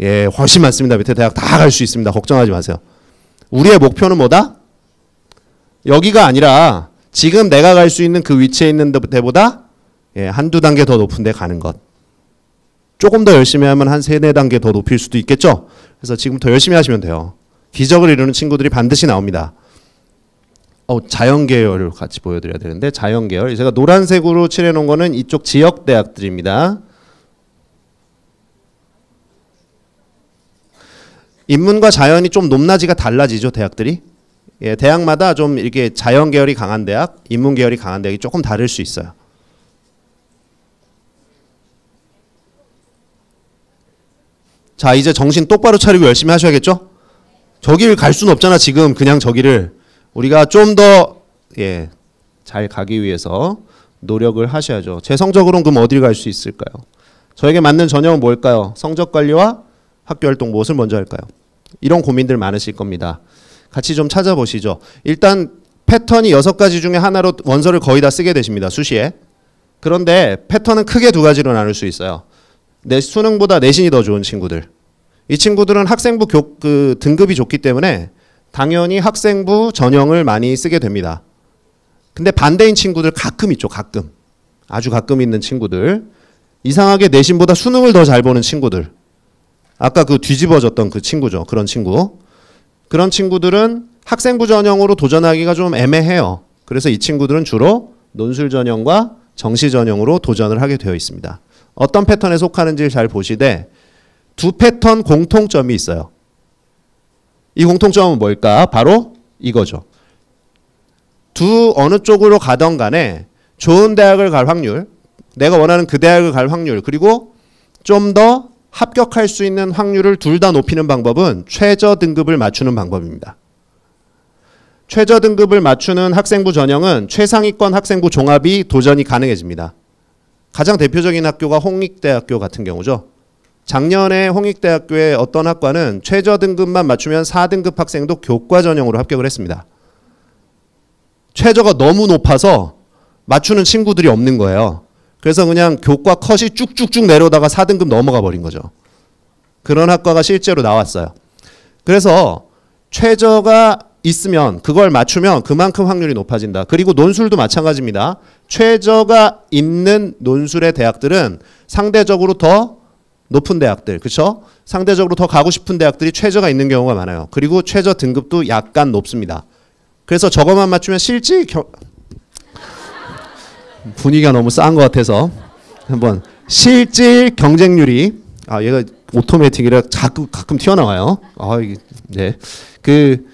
예, 훨씬 많습니다. 밑에 대학 다 갈 수 있습니다. 걱정하지 마세요. 우리의 목표는 뭐다? 여기가 아니라 지금 내가 갈 수 있는 그 위치에 있는 데보다 예, 한두 단계 더 높은 데 가는 것. 조금 더 열심히 하면 한 3, 4단계 더 높일 수도 있겠죠? 그래서 지금부터 열심히 하시면 돼요. 기적을 이루는 친구들이 반드시 나옵니다. 자연계열을 같이 보여드려야 되는데 자연계열. 제가 노란색으로 칠해놓은 거는 이쪽 지역 대학들입니다. 인문과 자연이 좀 높낮이가 달라지죠, 대학들이. 예, 대학마다 좀 이렇게 자연 계열이 강한 대학, 인문 계열이 강한 대학이 조금 다를 수 있어요. 자, 이제 정신 똑바로 차리고 열심히 하셔야겠죠? 저기를 갈 수는 없잖아, 지금. 그냥 저기를. 우리가 좀 더 예, 잘 가기 위해서 노력을 하셔야죠. 제 성적으로는 그럼 어딜 갈 수 있을까요? 저에게 맞는 전형은 뭘까요? 성적관리와 학교활동 무엇을 먼저 할까요? 이런 고민들 많으실 겁니다. 같이 좀 찾아보시죠. 일단 패턴이 6가지 중에 하나로 원서를 거의 다 쓰게 되십니다. 수시에. 그런데 패턴은 크게 2가지로 나눌 수 있어요. 내 수능보다 내신이 더 좋은 친구들. 이 친구들은 학생부 등급이 좋기 때문에 당연히 학생부 전형을 많이 쓰게 됩니다. 근데 반대인 친구들 가끔 있죠. 가끔. 아주 가끔 있는 친구들. 이상하게 내신보다 수능을 더 잘 보는 친구들. 아까 그 뒤집어졌던 그 친구죠. 그런 친구. 그런 친구들은 학생부 전형으로 도전하기가 좀 애매해요. 그래서 이 친구들은 주로 논술 전형과 정시 전형으로 도전을 하게 되어 있습니다. 어떤 패턴에 속하는지를 잘 보시되 두 패턴 공통점이 있어요. 이 공통점은 뭘까? 바로 이거죠. 어느 쪽으로 가던 간에 좋은 대학을 갈 확률, 내가 원하는 그 대학을 갈 확률, 그리고 좀 더 합격할 수 있는 확률을 둘 다 높이는 방법은 최저 등급을 맞추는 방법입니다. 최저 등급을 맞추는 학생부 전형은 최상위권 학생부 종합이 도전이 가능해집니다. 가장 대표적인 학교가 홍익대학교 같은 경우죠. 작년에 홍익대학교의 어떤 학과는 최저 등급만 맞추면 4등급 학생도 교과 전형으로 합격을 했습니다. 최저가 너무 높아서 맞추는 친구들이 없는 거예요. 그래서 그냥 교과 컷이 쭉쭉쭉 내려오다가 4등급 넘어가 버린 거죠. 그런 학과가 실제로 나왔어요. 그래서 최저가 있으면 그걸 맞추면 그만큼 확률이 높아진다. 그리고 논술도 마찬가지입니다. 최저가 있는 논술의 대학들은 상대적으로 더 높은 대학들, 그렇죠? 상대적으로 더 가고 싶은 대학들이 최저가 있는 경우가 많아요. 그리고 최저 등급도 약간 높습니다. 그래서 저것만 맞추면 분위기가 너무 싸한 것 같아서 한번 실질 경쟁률이 얘가 오토매틱이라 가끔 튀어나와요. 이게 네. 그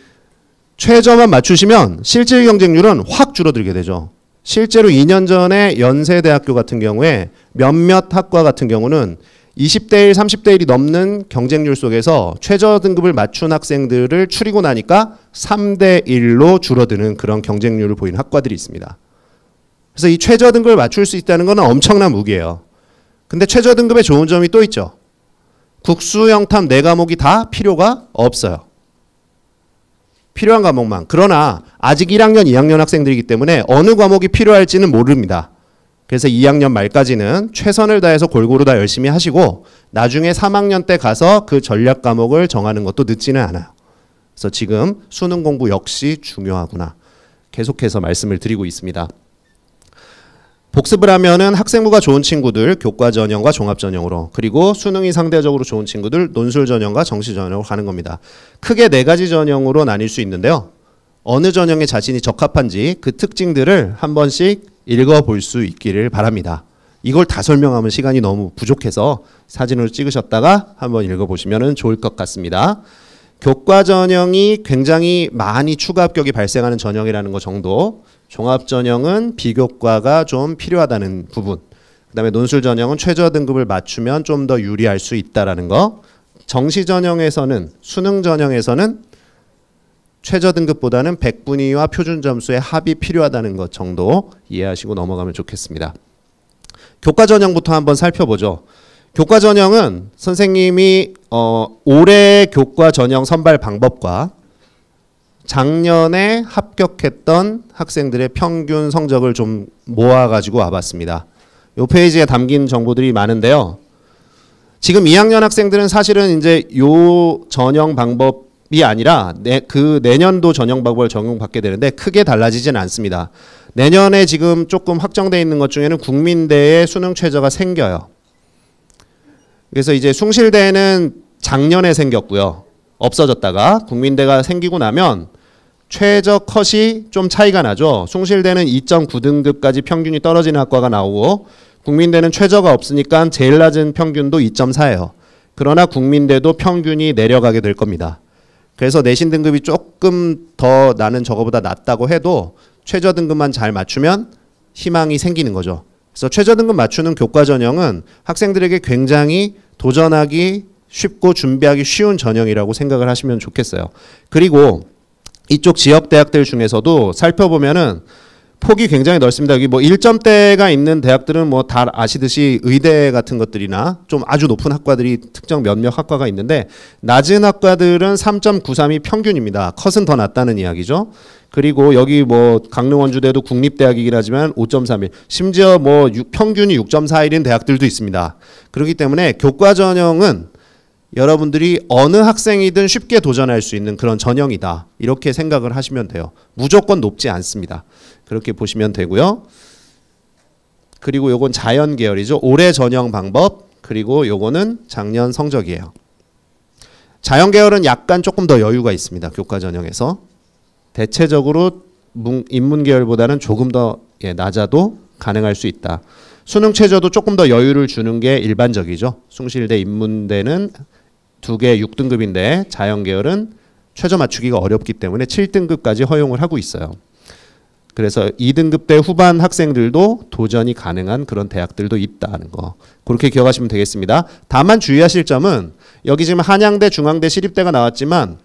최저만 맞추시면 실질 경쟁률은 확 줄어들게 되죠. 실제로 2년 전에 연세대학교 같은 경우에 몇몇 학과 같은 경우는 20대 1, 30대 1이 넘는 경쟁률 속에서 최저 등급을 맞춘 학생들을 추리고 나니까 3대 1로 줄어드는 그런 경쟁률을 보이는 학과들이 있습니다. 그래서 이 최저 등급을 맞출 수 있다는 건 엄청난 무기예요. 근데 최저 등급의 좋은 점이 또 있죠. 국수, 영탐 4과목이 다 필요가 없어요. 필요한 과목만. 그러나 아직 1학년, 2학년 학생들이기 때문에 어느 과목이 필요할지는 모릅니다. 그래서 2학년 말까지는 최선을 다해서 골고루 다 열심히 하시고 나중에 3학년 때 가서 그 전략 과목을 정하는 것도 늦지는 않아요. 그래서 지금 수능 공부 역시 중요하구나. 계속해서 말씀을 드리고 있습니다. 복습을 하면은 학생부가 좋은 친구들 교과 전형과 종합 전형으로, 그리고 수능이 상대적으로 좋은 친구들 논술 전형과 정시 전형으로 가는 겁니다. 크게 4가지 전형으로 나뉠 수 있는데요. 어느 전형에 자신이 적합한지 그 특징들을 한 번씩 읽어볼 수 있기를 바랍니다. 이걸 다 설명하면 시간이 너무 부족해서 사진으로 찍으셨다가 한번 읽어보시면 좋을 것 같습니다. 교과 전형이 굉장히 많이 추가 합격이 발생하는 전형이라는 것 정도, 종합 전형은 비교과가 좀 필요하다는 부분, 그 다음에 논술 전형은 최저 등급을 맞추면 좀 더 유리할 수 있다는 거, 정시 전형에서는, 수능 전형에서는 최저 등급보다는 백분위와 표준 점수의 합이 필요하다는 것 정도 이해하시고 넘어가면 좋겠습니다. 교과 전형부터 한번 살펴보죠. 교과 전형은 선생님이 올해 교과 전형 선발 방법과 작년에 합격했던 학생들의 평균 성적을 좀 모아가지고 와봤습니다. 이 페이지에 담긴 정보들이 많은데요. 지금 2학년 학생들은 사실은 이제 요 전형 방법이 아니라 그 내년도 전형 방법을 적용받게 되는데 크게 달라지진 않습니다. 내년에 지금 조금 확정되어 있는 것 중에는 국민대의 수능 최저가 생겨요. 그래서 이제 숭실대는 작년에 생겼고요. 없어졌다가 국민대가 생기고 나면 최저 컷이 좀 차이가 나죠. 숭실대는 2.9등급까지 평균이 떨어지는 학과가 나오고 국민대는 최저가 없으니까 제일 낮은 평균도 2.4예요. 그러나 국민대도 평균이 내려가게 될 겁니다. 그래서 내신 등급이 조금 더 나는 저거보다 낮다고 해도 최저 등급만 잘 맞추면 희망이 생기는 거죠. 그래서 최저 등급 맞추는 교과 전형은 학생들에게 굉장히 도전하기 쉽고 준비하기 쉬운 전형이라고 생각을 하시면 좋겠어요. 그리고 이쪽 지역 대학들 중에서도 살펴보면은 폭이 굉장히 넓습니다. 여기 뭐 1점대가 있는 대학들은 뭐 다 아시듯이 의대 같은 것들이나 좀 아주 높은 학과들이 특정 몇몇 학과가 있는데 낮은 학과들은 3.93이 평균입니다. 컷은 더 낮다는 이야기죠. 그리고 여기 뭐 강릉 원주대도 국립대학이긴 하지만 5.31, 심지어 뭐 평균이 6.41인 대학들도 있습니다. 그렇기 때문에 교과 전형은 여러분들이 어느 학생이든 쉽게 도전할 수 있는 그런 전형이다. 이렇게 생각을 하시면 돼요. 무조건 높지 않습니다. 그렇게 보시면 되고요. 그리고 요건 자연 계열이죠. 올해 전형 방법, 그리고 요거는 작년 성적이에요. 자연 계열은 약간 조금 더 여유가 있습니다. 교과 전형에서. 대체적으로 인문 계열보다는 조금 더 낮아도 가능할 수 있다. 수능 최저도 조금 더 여유를 주는 게 일반적이죠. 숭실대, 인문대는 2개 6등급인데 자연 계열은 최저 맞추기가 어렵기 때문에 7등급까지 허용을 하고 있어요. 그래서 2등급대 후반 학생들도 도전이 가능한 그런 대학들도 있다는 거. 그렇게 기억하시면 되겠습니다. 다만 주의하실 점은 여기 지금 한양대, 중앙대, 시립대가 나왔지만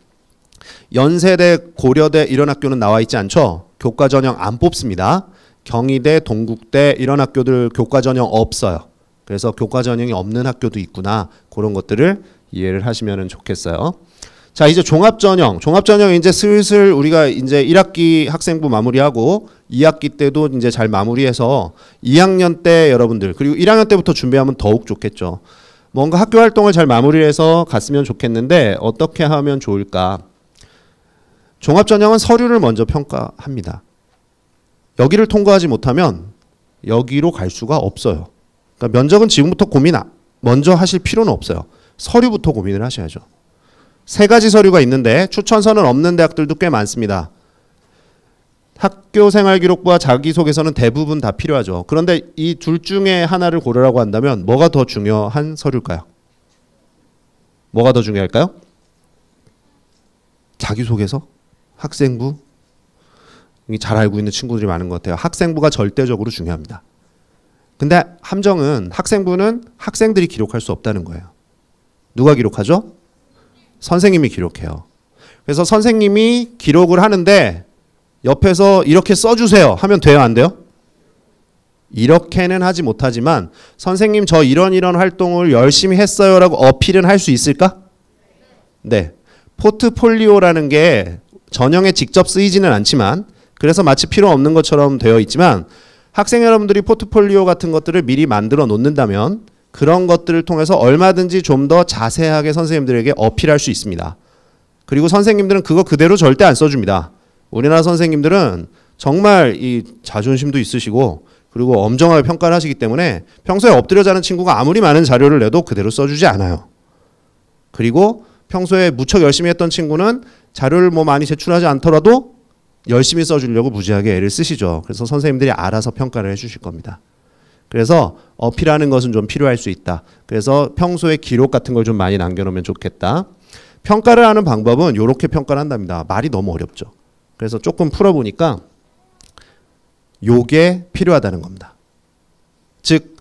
연세대, 고려대 이런 학교는 나와 있지 않죠. 교과 전형 안 뽑습니다. 경희대, 동국대 이런 학교들 교과 전형 없어요. 그래서 교과 전형이 없는 학교도 있구나. 그런 것들을 이해를 하시면 좋겠어요. 자, 이제 종합전형. 종합전형 이제 슬슬 우리가 이제 1학기 학생부 마무리하고 2학기 때도 이제 잘 마무리해서 2학년 때 여러분들, 그리고 1학년 때부터 준비하면 더욱 좋겠죠. 뭔가 학교 활동을 잘 마무리해서 갔으면 좋겠는데 어떻게 하면 좋을까? 종합전형은 서류를 먼저 평가합니다. 여기를 통과하지 못하면 여기로 갈 수가 없어요. 그러니까 면접은 지금부터 고민 먼저 하실 필요는 없어요. 서류부터 고민을 하셔야죠. 3가지 서류가 있는데 추천서는 없는 대학들도 꽤 많습니다. 학교생활기록부와 자기소개서는 대부분 다 필요하죠. 그런데 이 둘 중에 하나를 고르라고 한다면 뭐가 더 중요한 서류일까요? 뭐가 더 중요할까요? 자기소개서? 학생부? 잘 알고 있는 친구들이 많은 것 같아요. 학생부가 절대적으로 중요합니다. 근데 함정은 학생부는 학생들이 기록할 수 없다는 거예요. 누가 기록하죠? 선생님이 기록해요. 그래서 선생님이 기록을 하는데 옆에서 이렇게 써주세요 하면 돼요, 안 돼요? 이렇게는 하지 못하지만 선생님 저 이런 활동을 열심히 했어요 라고 어필은 할 수 있을까? 네. 포트폴리오라는 게 전형에 직접 쓰이지는 않지만 그래서 마치 필요 없는 것처럼 되어 있지만 학생 여러분들이 포트폴리오 같은 것들을 미리 만들어 놓는다면 그런 것들을 통해서 얼마든지 좀 더 자세하게 선생님들에게 어필할 수 있습니다. 그리고 선생님들은 그거 그대로 절대 안 써줍니다. 우리나라 선생님들은 정말 이 자존심도 있으시고 그리고 엄정하게 평가를 하시기 때문에 평소에 엎드려 자는 친구가 아무리 많은 자료를 내도 그대로 써주지 않아요. 그리고 평소에 무척 열심히 했던 친구는 자료를 뭐 많이 제출하지 않더라도 열심히 써주려고 무지하게 애를 쓰시죠. 그래서 선생님들이 알아서 평가를 해주실 겁니다. 그래서 어필하는 것은 좀 필요할 수 있다. 그래서 평소에 기록 같은 걸 좀 많이 남겨놓으면 좋겠다. 평가를 하는 방법은 이렇게 평가를 한답니다. 말이 너무 어렵죠. 그래서 조금 풀어보니까 요게 필요하다는 겁니다. 즉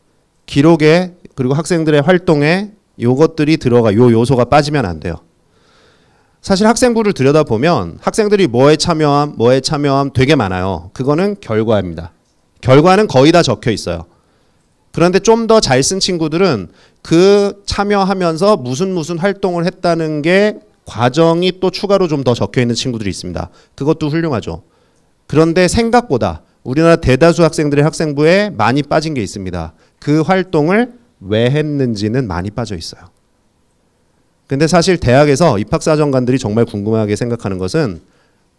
기록에 그리고 학생들의 활동에 요것들이 들어가 요 요소가 빠지면 안 돼요. 사실 학생부를 들여다보면 학생들이 뭐에 참여함 되게 많아요. 그거는 결과입니다. 결과는 거의 다 적혀 있어요. 그런데 좀 더 잘 쓴 친구들은 그 참여하면서 무슨 활동을 했다는 게 과정이 또 추가로 좀 더 적혀 있는 친구들이 있습니다. 그것도 훌륭하죠. 그런데 생각보다 우리나라 대다수 학생들의 학생부에 많이 빠진 게 있습니다. 그 활동을 왜 했는지는 많이 빠져 있어요. 근데 사실 대학에서 입학사정관들이 정말 궁금하게 생각하는 것은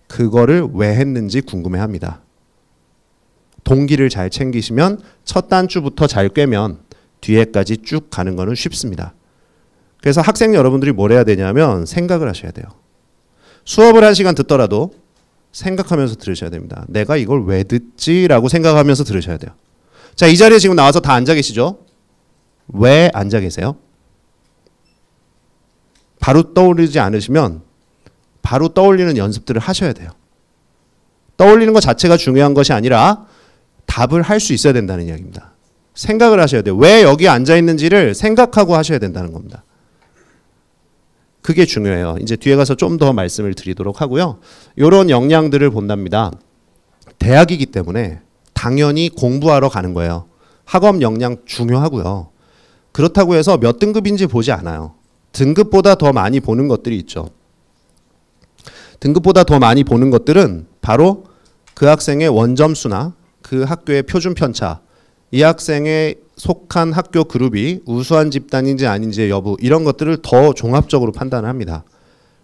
그거를 왜 했는지 궁금해합니다. 동기를 잘 챙기시면 첫 단추부터 잘 꿰면 뒤에까지 쭉 가는 거는 쉽습니다. 그래서 학생 여러분들이 뭘 해야 되냐면 생각을 하셔야 돼요. 수업을 1시간 듣더라도 생각하면서 들으셔야 됩니다. 내가 이걸 왜 듣지? 라고 생각하면서 들으셔야 돼요. 자, 이 자리에 지금 나와서 다 앉아 계시죠? 왜 앉아 계세요? 바로 떠오르지 않으시면 바로 떠올리는 연습들을 하셔야 돼요. 떠올리는 것 자체가 중요한 것이 아니라 답을 할 수 있어야 된다는 이야기입니다. 생각을 하셔야 돼요. 왜 여기 앉아 있는지를 생각하고 하셔야 된다는 겁니다. 그게 중요해요. 이제 뒤에 가서 좀 더 말씀을 드리도록 하고요. 이런 역량들을 본답니다. 대학이기 때문에 당연히 공부하러 가는 거예요. 학업 역량 중요하고요. 그렇다고 해서 몇 등급인지 보지 않아요. 등급보다 더 많이 보는 것들이 있죠. 등급보다 더 많이 보는 것들은 바로 그 학생의 원점수나 그 학교의 표준 편차, 이 학생의 속한 학교 그룹이 우수한 집단인지 아닌지의 여부, 이런 것들을 더 종합적으로 판단을 합니다.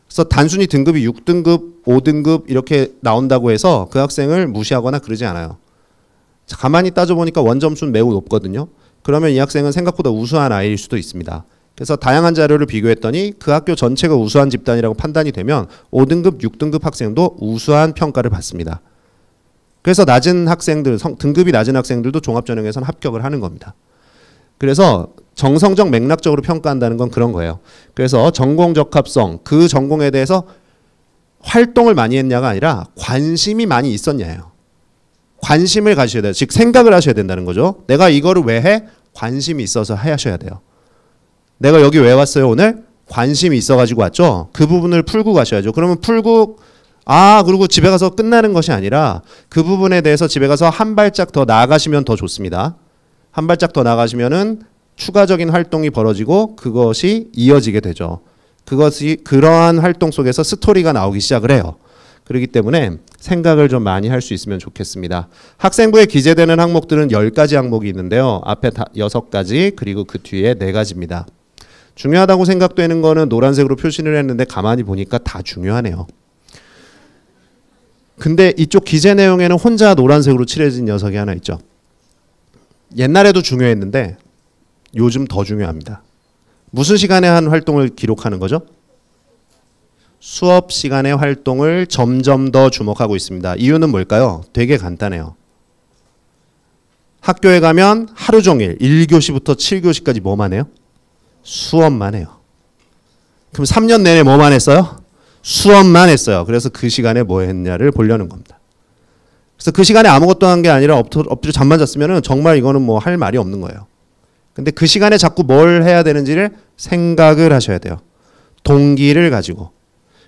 그래서 단순히 등급이 6등급, 5등급 이렇게 나온다고 해서 그 학생을 무시하거나 그러지 않아요. 가만히 따져보니까 원점수는 매우 높거든요. 그러면 이 학생은 생각보다 우수한 아이일 수도 있습니다. 그래서 다양한 자료를 비교했더니 그 학교 전체가 우수한 집단이라고 판단이 되면 5등급, 6등급 학생도 우수한 평가를 받습니다. 그래서 낮은 학생들, 등급이 낮은 학생들도 종합전형에서는 합격을 하는 겁니다. 그래서 정성적 맥락적으로 평가한다는 건 그런 거예요. 그래서 전공 적합성, 그 전공에 대해서 활동을 많이 했냐가 아니라 관심이 많이 있었냐예요. 관심을 가셔야 돼요. 즉 생각을 하셔야 된다는 거죠. 내가 이거를 왜 해? 관심이 있어서 하셔야 돼요. 내가 여기 왜 왔어요 오늘? 관심이 있어가지고 왔죠. 그 부분을 풀고 가셔야죠. 그러면 풀고 그리고 집에 가서 끝나는 것이 아니라 그 부분에 대해서 집에 가서 한 발짝 더 나아가시면 더 좋습니다. 한 발짝 더 나아가시면은 추가적인 활동이 벌어지고 그것이 이어지게 되죠. 그러한 활동 속에서 스토리가 나오기 시작을 해요. 그렇기 때문에 생각을 좀 많이 할 수 있으면 좋겠습니다. 학생부에 기재되는 항목들은 10가지 항목이 있는데요. 앞에 6가지 그리고 그 뒤에 4가지입니다. 중요하다고 생각되는 거는 노란색으로 표시를 했는데 가만히 보니까 다 중요하네요. 근데 이쪽 기재 내용에는 혼자 노란색으로 칠해진 녀석이 하나 있죠. 옛날에도 중요했는데 요즘 더 중요합니다. 무슨 시간에 한 활동을 기록하는 거죠? 수업 시간의 활동을 점점 더 주목하고 있습니다. 이유는 뭘까요? 되게 간단해요. 학교에 가면 하루 종일 1교시부터 7교시까지 뭐만 해요? 수업만 해요. 그럼 3년 내내 뭐만 했어요? 수업만 했어요. 그래서 그 시간에 뭐 했냐를 보려는 겁니다. 그래서 그 시간에 아무것도 한 게 아니라 엎드려 잠만 잤으면 정말 이거는 뭐 할 말이 없는 거예요. 근데 그 시간에 자꾸 뭘 해야 되는지를 생각을 하셔야 돼요. 동기를 가지고.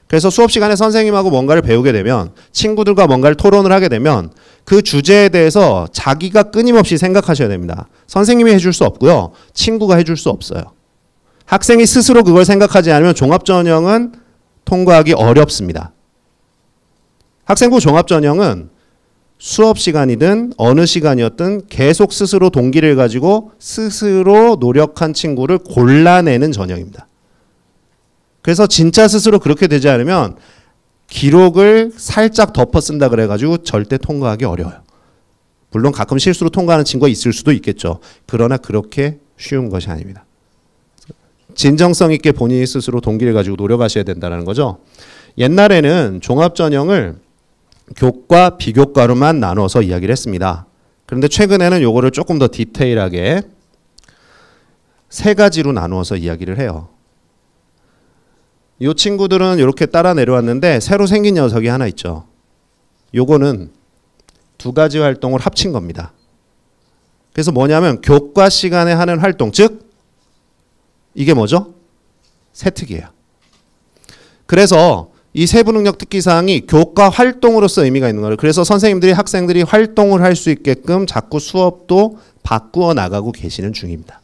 그래서 수업 시간에 선생님하고 뭔가를 배우게 되면 친구들과 뭔가를 토론을 하게 되면 그 주제에 대해서 자기가 끊임없이 생각하셔야 됩니다. 선생님이 해줄 수 없고요. 친구가 해줄 수 없어요. 학생이 스스로 그걸 생각하지 않으면 종합전형은 통과하기 어렵습니다. 학생부 종합전형은 수업 시간이든 어느 시간이었든 계속 스스로 동기를 가지고 스스로 노력한 친구를 골라내는 전형입니다. 그래서 진짜 스스로 그렇게 되지 않으면 기록을 살짝 덮어 쓴다 그래가지고 절대 통과하기 어려워요. 물론 가끔 실수로 통과하는 친구가 있을 수도 있겠죠. 그러나 그렇게 쉬운 것이 아닙니다. 진정성 있게 본인이 스스로 동기를 가지고 노력하셔야 된다는 거죠. 옛날에는 종합전형을 교과, 비교과로만 나눠서 이야기를 했습니다. 그런데 최근에는 요거를 조금 더 디테일하게 세 가지로 나누어서 이야기를 해요. 이 친구들은 이렇게 따라 내려왔는데 새로 생긴 녀석이 하나 있죠. 요거는 두 가지 활동을 합친 겁니다. 그래서 뭐냐면 교과 시간에 하는 활동, 즉 이게 뭐죠? 세특이에요. 그래서 이 세부 능력 특기사항이 교과 활동으로서 의미가 있는 거예요. 그래서 선생님들이 학생들이 활동을 할 수 있게끔 자꾸 수업도 바꾸어 나가고 계시는 중입니다.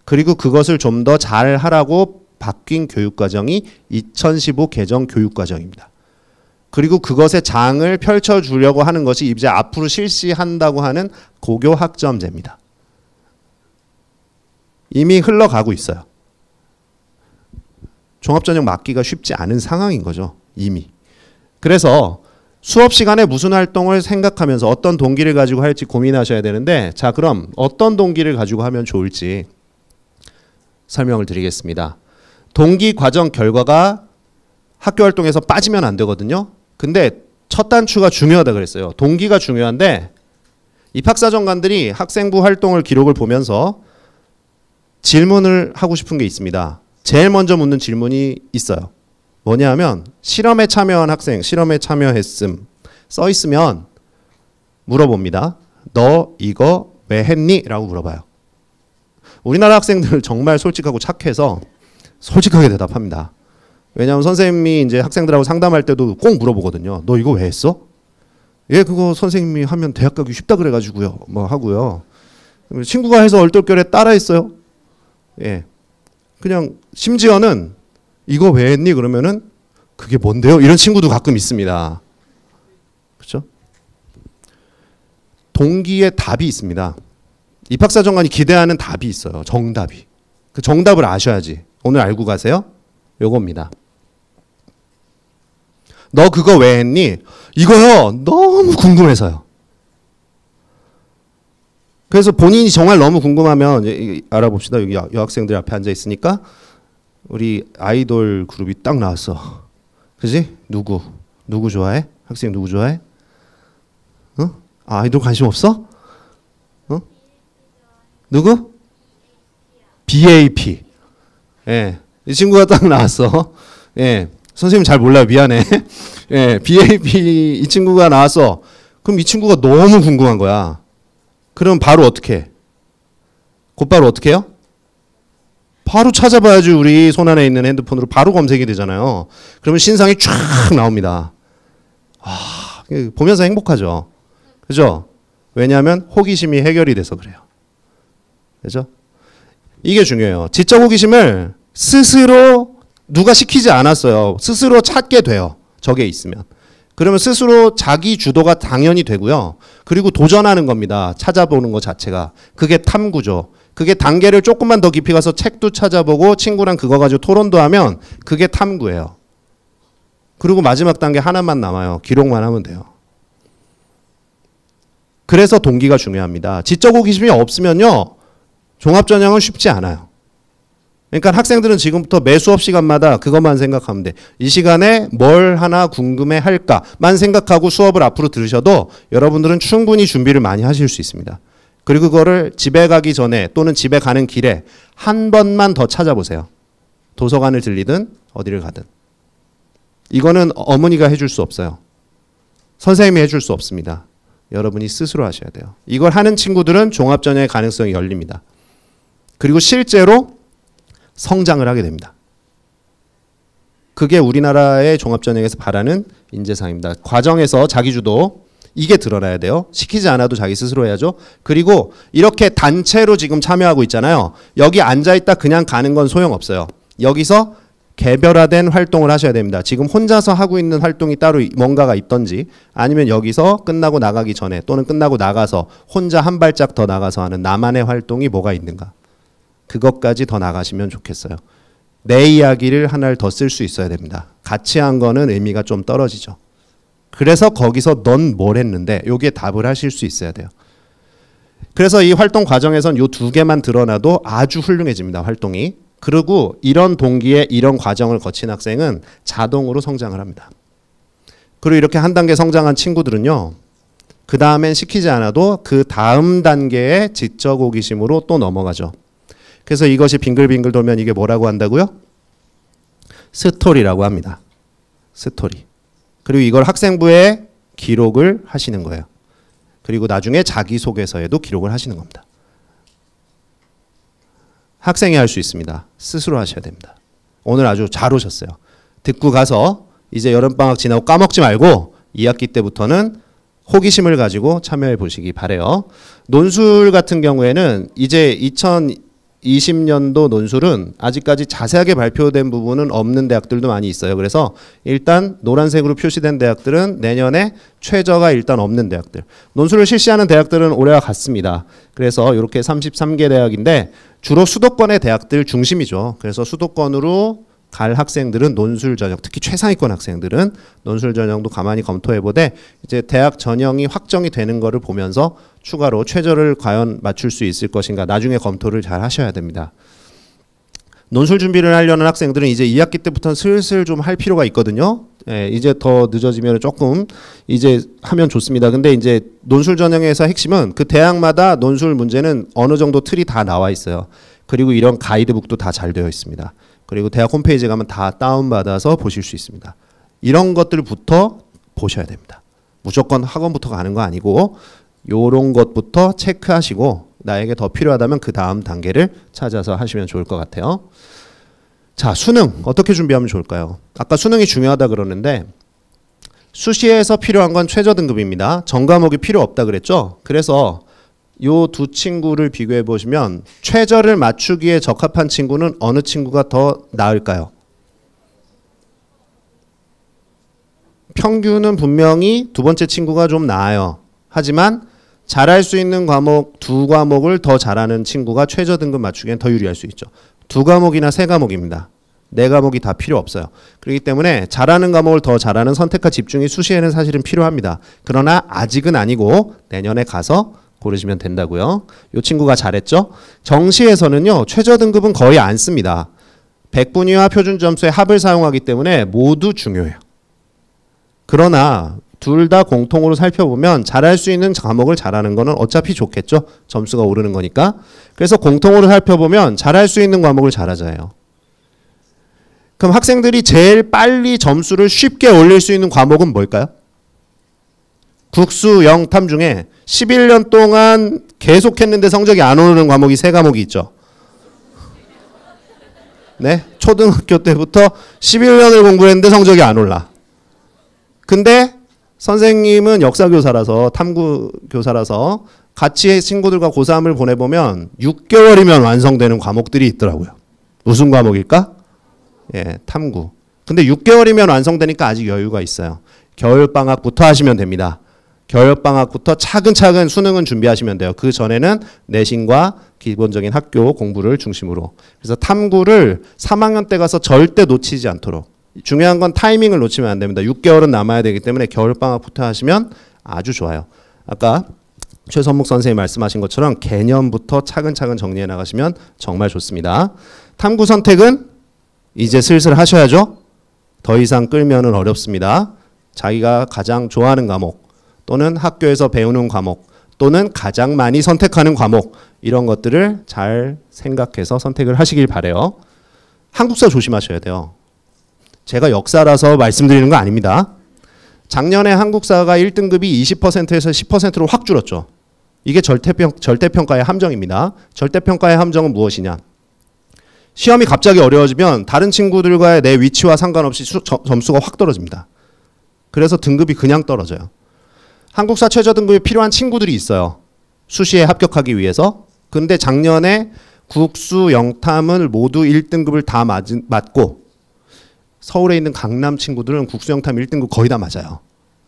그리고 그것을 좀 더 잘하라고 바뀐 교육과정이 2015 개정 교육과정입니다. 그리고 그것의 장을 펼쳐주려고 하는 것이 이제 앞으로 실시한다고 하는 고교학점제입니다. 이미 흘러가고 있어요. 종합전형 맞기가 쉽지 않은 상황인 거죠. 이미. 그래서 수업 시간에 무슨 활동을 생각하면서 어떤 동기를 가지고 할지 고민하셔야 되는데, 자, 그럼 어떤 동기를 가지고 하면 좋을지 설명을 드리겠습니다. 동기 과정 결과가 학교 활동에서 빠지면 안 되거든요. 근데 첫 단추가 중요하다 그랬어요. 동기가 중요한데 입학사정관들이 학생부 활동을 기록을 보면서 질문을 하고 싶은 게 있습니다. 제일 먼저 묻는 질문이 있어요. 뭐냐 하면 실험에 참여한 학생, 실험에 참여했음 써 있으면 물어봅니다. 너 이거 왜 했니? 라고 물어봐요. 우리나라 학생들 정말 솔직하고 착해서 솔직하게 대답합니다. 왜냐하면 선생님이 이제 학생들하고 상담할 때도 꼭 물어보거든요. 너 이거 왜 했어? 예, 그거 선생님이 하면 대학 가기 쉽다 그래가지고요. 뭐 하고요. 친구가 해서 얼떨결에 따라했어요. 예, 그냥 심지어는 이거 왜 했니? 그러면은 그게 뭔데요? 이런 친구도 가끔 있습니다. 그렇죠? 동기의 답이 있습니다. 입학사정관이 기대하는 답이 있어요. 정답이. 그 정답을 아셔야지. 오늘 알고 가세요. 요겁니다. 너 그거 왜 했니? 이거요. 너무 궁금해서요. 그래서 본인이 정말 너무 궁금하면 알아봅시다. 여기 여학생들 앞에 앉아 있으니까 우리 아이돌 그룹이 딱 나왔어. 그지? 누구 좋아해? 학생 누구 좋아해? 어? 아, 아이돌 관심 없어? 어? 누구? BAP. 예. 이 친구가 딱 나왔어. 예. 선생님 잘 몰라요. 미안해. 예. BAP 이 친구가 나왔어. 그럼 이 친구가 너무 궁금한 거야. 그럼 바로 어떻게 해? 곧바로 어떻게 해요? 바로 찾아봐야지. 우리 손안에 있는 핸드폰으로 바로 검색이 되잖아요. 그러면 신상이 쫙 나옵니다. 아, 보면서 행복하죠. 그죠? 왜냐하면 호기심이 해결이 돼서 그래요. 그죠? 이게 중요해요. 지적 호기심을 스스로 누가 시키지 않았어요. 스스로 찾게 돼요. 저게 있으면. 그러면 스스로 자기 주도가 당연히 되고요. 그리고 도전하는 겁니다. 찾아보는 것 자체가. 그게 탐구죠. 그게 단계를 조금만 더 깊이 가서 책도 찾아보고 친구랑 그거 가지고 토론도 하면 그게 탐구예요. 그리고 마지막 단계 하나만 남아요. 기록만 하면 돼요. 그래서 동기가 중요합니다. 지적 호기심이 없으면요. 종합전형은 쉽지 않아요. 그러니까 학생들은 지금부터 매 수업 시간마다 그것만 생각하면 돼. 이 시간에 뭘 하나 궁금해 할까만 생각하고 수업을 앞으로 들으셔도 여러분들은 충분히 준비를 많이 하실 수 있습니다. 그리고 그거를 집에 가기 전에 또는 집에 가는 길에 한 번만 더 찾아보세요. 도서관을 들리든 어디를 가든. 이거는 어머니가 해줄 수 없어요. 선생님이 해줄 수 없습니다. 여러분이 스스로 하셔야 돼요. 이걸 하는 친구들은 종합전형의 가능성이 열립니다. 그리고 실제로 성장을 하게 됩니다. 그게 우리나라의 종합전형에서 바라는 인재상입니다. 과정에서 자기주도 이게 드러나야 돼요. 시키지 않아도 자기 스스로 해야죠. 그리고 이렇게 단체로 지금 참여하고 있잖아요. 여기 앉아있다 그냥 가는 건 소용없어요. 여기서 개별화된 활동을 하셔야 됩니다. 지금 혼자서 하고 있는 활동이 따로 뭔가가 있던지 아니면 여기서 끝나고 나가기 전에 또는 끝나고 나가서 혼자 한 발짝 더 나가서 하는 나만의 활동이 뭐가 있는가. 그것까지 더 나가시면 좋겠어요. 내 이야기를 하나를 더 쓸 수 있어야 됩니다. 같이 한 거는 의미가 좀 떨어지죠. 그래서 거기서 넌 뭘 했는데 여기에 답을 하실 수 있어야 돼요. 그래서 이 활동 과정에선 요 두 개만 드러나도 아주 훌륭해집니다. 활동이. 그리고 이런 동기에 이런 과정을 거친 학생은 자동으로 성장을 합니다. 그리고 이렇게 한 단계 성장한 친구들은요. 그 다음엔 시키지 않아도 그 다음 단계의 지적 호기심으로 또 넘어가죠. 그래서 이것이 빙글빙글 돌면 이게 뭐라고 한다고요? 스토리라고 합니다. 스토리. 그리고 이걸 학생부에 기록을 하시는 거예요. 그리고 나중에 자기소개서에도 기록을 하시는 겁니다. 학생이 할 수 있습니다. 스스로 하셔야 됩니다. 오늘 아주 잘 오셨어요. 듣고 가서 이제 여름방학 지나고 까먹지 말고 2학기 때부터는 호기심을 가지고 참여해 보시기 바래요. 논술 같은 경우에는 이제 2020년도 논술은 아직까지 자세하게 발표된 부분은 없는 대학들도 많이 있어요. 그래서 일단 노란색으로 표시된 대학들은 내년에 최저가 일단 없는 대학들. 논술을 실시하는 대학들은 올해와 같습니다. 그래서 이렇게 33개 대학인데 주로 수도권의 대학들 중심이죠. 그래서 수도권으로 갈 학생들은 논술 전형, 특히 최상위권 학생들은 논술 전형도 가만히 검토해보되 이제 대학 전형이 확정이 되는 거를 보면서 추가로 최저를 과연 맞출 수 있을 것인가 나중에 검토를 잘 하셔야 됩니다. 논술 준비를 하려는 학생들은 이제 2학기 때부터는 슬슬 좀 할 필요가 있거든요. 예, 이제 더 늦어지면 조금 이제 하면 좋습니다. 근데 이제 논술 전형에서 핵심은 그 대학마다 논술 문제는 어느 정도 틀이 다 나와 있어요. 그리고 이런 가이드북도 다 잘 되어 있습니다. 그리고 대학 홈페이지에 가면 다 다운받아서 보실 수 있습니다. 이런 것들부터 보셔야 됩니다. 무조건 학원부터 가는 거 아니고 요런 것부터 체크하시고 나에게 더 필요하다면 그 다음 단계를 찾아서 하시면 좋을 것 같아요. 자, 수능 어떻게 준비하면 좋을까요? 아까 수능이 중요하다 그러는데 수시에서 필요한 건 최저 등급입니다. 전 과목이 필요 없다 그랬죠? 그래서 요 두 친구를 비교해 보시면 최저를 맞추기에 적합한 친구는 어느 친구가 더 나을까요? 평균은 분명히 두 번째 친구가 좀 나아요. 하지만 잘할 수 있는 과목 두 과목을 더 잘하는 친구가 최저 등급 맞추기엔 더 유리할 수 있죠. 두 과목이나 세 과목입니다. 네 과목이 다 필요 없어요. 그렇기 때문에 잘하는 과목을 더 잘하는 선택과 집중이 수시에는 사실은 필요합니다. 그러나 아직은 아니고 내년에 가서 고르시면 된다고요. 이 친구가 잘했죠. 정시에서는요. 최저 등급은 거의 안 씁니다. 백분위와 표준 점수의 합을 사용하기 때문에 모두 중요해요. 그러나 둘 다 공통으로 살펴보면 잘할 수 있는 과목을 잘하는 거는 어차피 좋겠죠. 점수가 오르는 거니까. 그래서 공통으로 살펴보면 잘할 수 있는 과목을 잘하자예요. 그럼 학생들이 제일 빨리 점수를 쉽게 올릴 수 있는 과목은 뭘까요? 국수, 영탐 중에 11년 동안 계속했는데 성적이 안 오르는 과목이 세 과목이 있죠. 네, 초등학교 때부터 11년을 공부했는데 성적이 안 올라. 근데 선생님은 역사교사라서 탐구교사라서 같이 친구들과 고3을 보내보면 6개월이면 완성되는 과목들이 있더라고요. 무슨 과목일까? 예, 탐구. 근데 6개월이면 완성되니까 아직 여유가 있어요. 겨울방학부터 하시면 됩니다. 겨울방학부터 차근차근 수능은 준비하시면 돼요. 그 전에는 내신과 기본적인 학교 공부를 중심으로. 그래서 탐구를 3학년 때 가서 절대 놓치지 않도록. 중요한 건 타이밍을 놓치면 안 됩니다. 6개월은 남아야 되기 때문에 겨울방학부터 하시면 아주 좋아요. 아까 최선목 선생님이 말씀하신 것처럼 개념부터 차근차근 정리해 나가시면 정말 좋습니다. 탐구 선택은 이제 슬슬 하셔야죠. 더 이상 끌면은 어렵습니다. 자기가 가장 좋아하는 과목 또는 학교에서 배우는 과목 또는 가장 많이 선택하는 과목 이런 것들을 잘 생각해서 선택을 하시길 바래요. 한국사 조심하셔야 돼요. 제가 역사라서 말씀드리는 거 아닙니다. 작년에 한국사가 1등급이 20%에서 10%로 확 줄었죠. 이게 절대평가의 함정입니다. 절대평가의 함정은 무엇이냐? 시험이 갑자기 어려워지면 다른 친구들과의 내 위치와 상관없이 점수가 확 떨어집니다. 그래서 등급이 그냥 떨어져요. 한국사 최저 등급이 필요한 친구들이 있어요. 수시에 합격하기 위해서. 근데 작년에 국수, 영탐을 모두 1등급을 다 맞고 서울에 있는 강남 친구들은 국수, 영탐 1등급 거의 다 맞아요.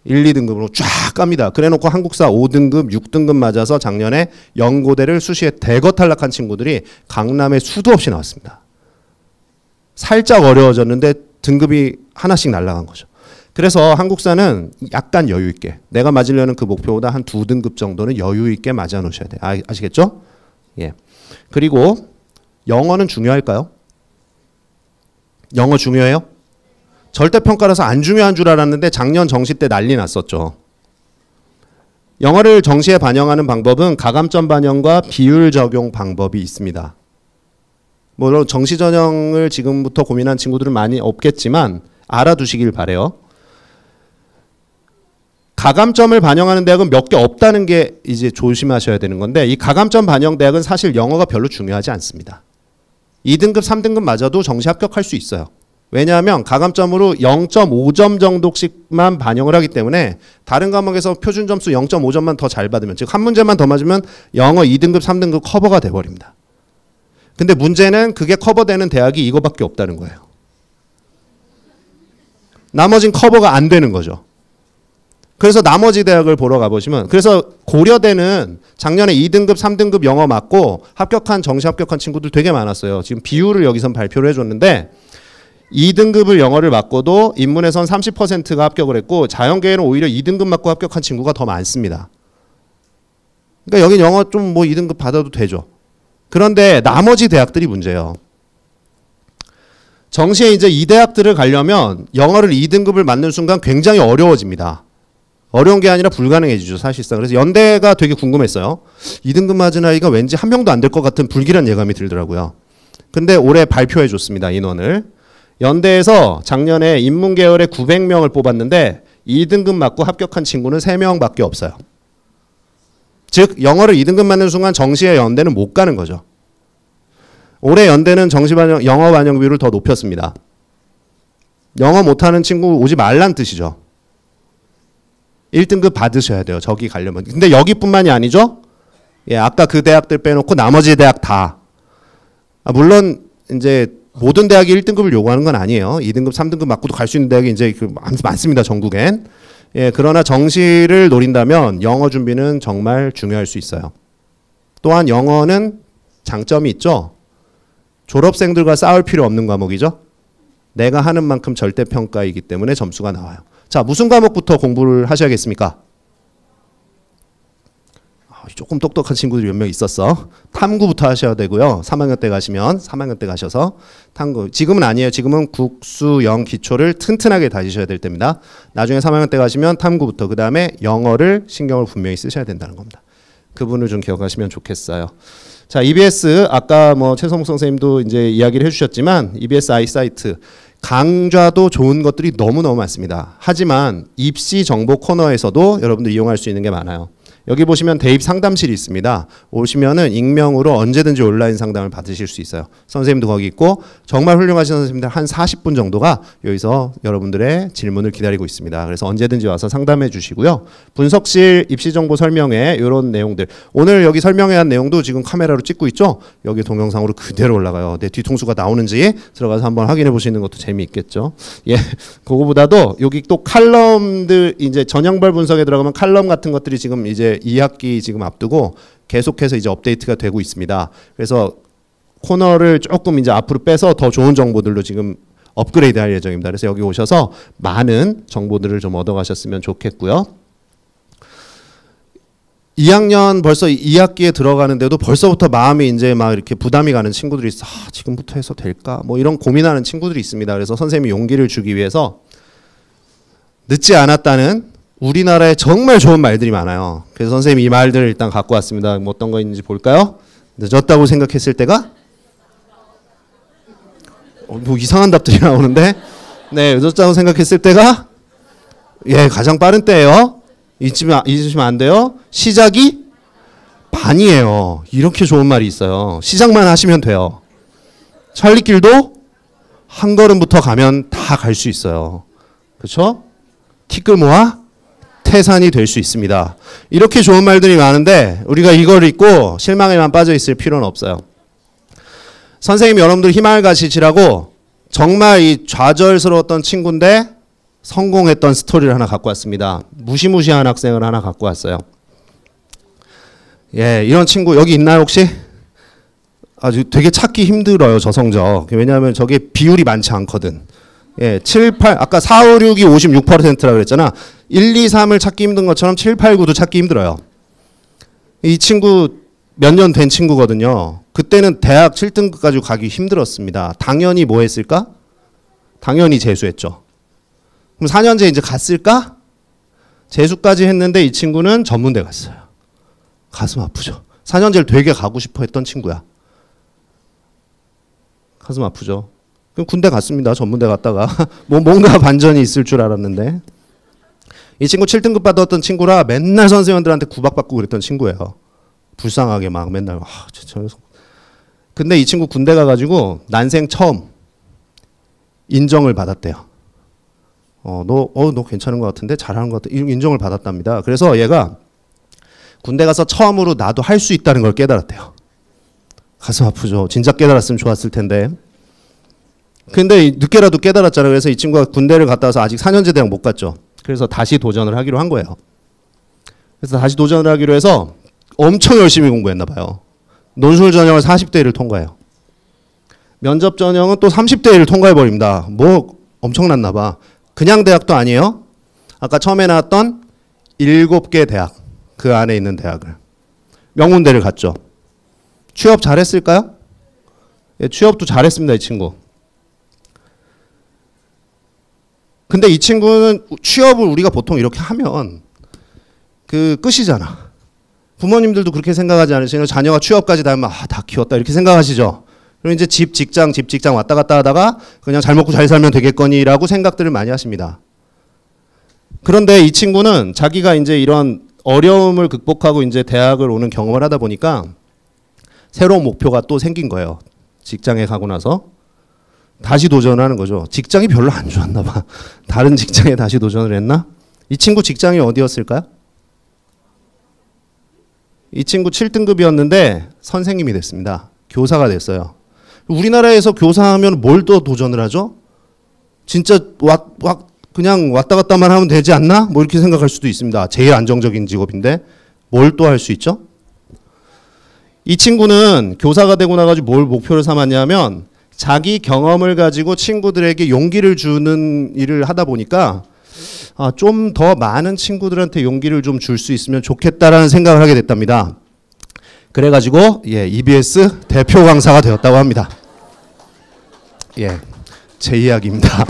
1, 2등급으로 쫙 갑니다. 그래놓고 한국사 5등급, 6등급 맞아서 작년에 연고대를 수시에 대거 탈락한 친구들이 강남에 수도 없이 나왔습니다. 살짝 어려워졌는데 등급이 하나씩 날아간 거죠. 그래서 한국사는 약간 여유 있게 내가 맞으려는 그 목표보다 한 2등급 정도는 여유 있게 맞아 놓으셔야 돼요. 아시겠죠? 예. 그리고 영어는 중요할까요? 영어 중요해요? 절대평가라서 안 중요한 줄 알았는데 작년 정시 때 난리 났었죠. 영어를 정시에 반영하는 방법은 가감점 반영과 비율 적용 방법이 있습니다. 물론 정시 전형을 지금부터 고민한 친구들은 많이 없겠지만 알아두시길 바래요. 가감점을 반영하는 대학은 몇 개 없다는 게 이제 조심하셔야 되는 건데 이 가감점 반영 대학은 사실 영어가 별로 중요하지 않습니다. 2등급, 3등급 맞아도 정시 합격할 수 있어요. 왜냐하면 가감점으로 0.5점 정도씩만 반영을 하기 때문에 다른 과목에서 표준 점수 0.5점만 더 잘 받으면 즉 한 문제만 더 맞으면 영어 2등급, 3등급 커버가 돼버립니다. 근데 문제는 그게 커버되는 대학이 이거밖에 없다는 거예요. 나머진 커버가 안 되는 거죠. 그래서 나머지 대학을 보러 가보시면 그래서 고려대는 작년에 2등급, 3등급 영어 맞고 합격한 정시 합격한 친구들 되게 많았어요. 지금 비율을 여기선 발표를 해줬는데 2등급을 영어를 맞고도 인문에선 30%가 합격을 했고 자연계에는 오히려 2등급 맞고 합격한 친구가 더 많습니다. 그러니까 여긴 영어 좀 뭐 2등급 받아도 되죠. 그런데 나머지 대학들이 문제예요. 정시에 이제 이 대학들을 가려면 영어를 2등급을 맞는 순간 굉장히 어려워집니다. 어려운 게 아니라 불가능해지죠, 사실상. 그래서 연대가 되게 궁금했어요. 2등급 맞은 아이가 왠지 한 명도 안 될 것 같은 불길한 예감이 들더라고요. 근데 올해 발표해 줬습니다, 인원을. 연대에서 작년에 인문계열에 900명을 뽑았는데 2등급 맞고 합격한 친구는 3명밖에 없어요. 즉 영어를 2등급 맞는 순간 정시에 연대는 못 가는 거죠. 올해 연대는 정시 반영, 영어 반영 비율을 더 높였습니다. 영어 못하는 친구 오지 말란 뜻이죠. 1등급 받으셔야 돼요. 저기 가려면. 근데 여기뿐만이 아니죠. 예, 아까 그 대학들 빼놓고 나머지 대학 다. 물론 이제 모든 대학이 1등급을 요구하는 건 아니에요. 2등급, 3등급 맞고도 갈 수 있는 대학이 이제 많습니다. 전국엔. 예, 그러나 정시를 노린다면 영어 준비는 정말 중요할 수 있어요. 또한 영어는 장점이 있죠. 졸업생들과 싸울 필요 없는 과목이죠. 내가 하는 만큼 절대평가이기 때문에 점수가 나와요. 자, 무슨 과목부터 공부를 하셔야겠습니까? 조금 똑똑한 친구들이 몇 명 있었어. 탐구부터 하셔야 되고요. 3학년 때 가시면 3학년 때 가셔서 탐구. 지금은 아니에요. 지금은 국수, 영 기초를 튼튼하게 다지셔야 될 때입니다. 나중에 3학년 때 가시면 탐구부터 그 다음에 영어를 신경을 분명히 쓰셔야 된다는 겁니다. 그 부분을 좀 기억하시면 좋겠어요. 자, EBS 아까 뭐 최성목 선생님도 이제 이야기를 해주셨지만 EBS 아이사이트 강좌도 좋은 것들이 너무너무 많습니다. 하지만 입시 정보 코너에서도 여러분들 이용할 수 있는 게 많아요. 여기 보시면 대입 상담실이 있습니다. 오시면은 익명으로 언제든지 온라인 상담을 받으실 수 있어요. 선생님도 거기 있고 정말 훌륭하신 선생님들 한 40분 정도가 여기서 여러분들의 질문을 기다리고 있습니다. 그래서 언제든지 와서 상담해 주시고요. 분석실 입시정보 설명회 이런 내용들 오늘 여기 설명회 한 내용도 지금 카메라로 찍고 있죠. 여기 동영상으로 그대로 올라가요. 내 뒤통수가 나오는지 들어가서 한번 확인해 보시는 것도 재미있겠죠. 예, 그거보다도 여기 또 칼럼들 이제 전형별 분석에 들어가면 칼럼 같은 것들이 지금 이제 2학기 지금 앞두고 계속해서 이제 업데이트가 되고 있습니다. 그래서 코너를 조금 이제 앞으로 빼서 더 좋은 정보들로 지금 업그레이드 할 예정입니다. 그래서 여기 오셔서 많은 정보들을 좀 얻어가셨으면 좋겠고요. 2학년 벌써 2학기에 들어가는데도 벌써부터 마음이 이제 막 이렇게 부담이 가는 친구들이 있어. 지금부터 해서 될까? 뭐 이런 고민하는 친구들이 있습니다. 그래서 선생님이 용기를 주기 위해서 늦지 않았다는 우리나라에 정말 좋은 말들이 많아요. 그래서 선생님이 이 말들을 일단 갖고 왔습니다. 뭐 어떤 거 있는지 볼까요? 늦었다고 생각했을 때가? 뭐 이상한 답들이 나오는데 네, 늦었다고 생각했을 때가 예, 가장 빠른 때예요. 잊으시면 안 돼요. 시작이 반이에요. 이렇게 좋은 말이 있어요. 시작만 하시면 돼요. 천리길도 한 걸음부터 가면 다 갈 수 있어요. 그렇죠? 티끌 모아 태산이 될 수 있습니다. 이렇게 좋은 말들이 많은데 우리가 이걸 읽고 실망에만 빠져 있을 필요는 없어요. 선생님이 여러분들 희망을 가지시라고 정말 이 좌절스러웠던 친구인데 성공했던 스토리를 하나 갖고 왔습니다. 무시무시한 학생을 하나 갖고 왔어요. 예, 이런 친구 여기 있나요 혹시? 아주 되게 찾기 힘들어요, 저 성적. 왜냐하면 저게 비율이 많지 않거든. 예, 7, 8, 아까 4, 5, 6이 56%라고 그랬잖아. 1, 2, 3을 찾기 힘든 것처럼 7, 8, 9도 찾기 힘들어요. 이 친구 몇 년 된 친구거든요. 그때는 대학 7등급까지 가기 힘들었습니다. 당연히 뭐 했을까? 당연히 재수했죠. 그럼 4년제 이제 갔을까? 재수까지 했는데 이 친구는 전문대 갔어요. 가슴 아프죠. 4년제를 되게 가고 싶어 했던 친구야. 가슴 아프죠. 그럼 군대 갔습니다. 전문대 갔다가 뭔가 반전이 있을 줄 알았는데 이 친구 7등급 받았던 친구라 맨날 선생님들한테 구박받고 그랬던 친구예요. 불쌍하게 막 맨날 근데 이 친구 군대 가가지고 난생 처음 인정을 받았대요. 너 괜찮은 것 같은데 잘하는 것 같아. 인정을 받았답니다. 그래서 얘가 군대 가서 처음으로 나도 할 수 있다는 걸 깨달았대요. 가슴 아프죠. 진짜 깨달았으면 좋았을 텐데. 근데 늦게라도 깨달았잖아요. 그래서 이 친구가 군대를 갔다 와서 아직 4년제 대학 못 갔죠. 그래서 다시 도전을 하기로 한 거예요. 그래서 다시 도전을 하기로 해서 엄청 열심히 공부했나 봐요. 논술 전형을 40대 1을 통과해요. 면접 전형은 또 30대 1을 통과해버립니다. 뭐 엄청났나 봐. 그냥 대학도 아니에요. 아까 처음에 나왔던 7개 대학, 그 안에 있는 대학을. 명문대를 갔죠. 취업 잘했을까요? 예, 취업도 잘했습니다, 이 친구. 근데 이 친구는 취업을 우리가 보통 이렇게 하면 그 끝이잖아. 부모님들도 그렇게 생각하지 않으시나요? 자녀가 취업까지 다 하면 다 키웠다 이렇게 생각하시죠. 그럼 이제 집 직장 왔다 갔다 하다가 그냥 잘 먹고 잘 살면 되겠거니라고 생각들을 많이 하십니다. 그런데 이 친구는 자기가 이제 이런 어려움을 극복하고 이제 대학을 오는 경험을 하다 보니까 새로운 목표가 또 생긴 거예요. 직장에 가고 나서 다시 도전을 하는 거죠. 직장이 별로 안 좋았나 봐. 다른 직장에 다시 도전을 했나? 이 친구 직장이 어디였을까요? 이 친구 7등급이었는데 선생님이 됐습니다. 교사가 됐어요. 우리나라에서 교사하면 뭘 또 도전을 하죠? 진짜 그냥 왔다 갔다만 하면 되지 않나? 뭐 이렇게 생각할 수도 있습니다. 제일 안정적인 직업인데 뭘 또 할 수 있죠? 이 친구는 교사가 되고 나가지고 뭘 목표를 삼았냐면 자기 경험을 가지고 친구들에게 용기를 주는 일을 하다 보니까 좀 더 많은 친구들한테 용기를 좀 줄 수 있으면 좋겠다라는 생각을 하게 됐답니다. 그래가지고 EBS 대표 강사가 되었다고 합니다. 예, 제 이야기입니다.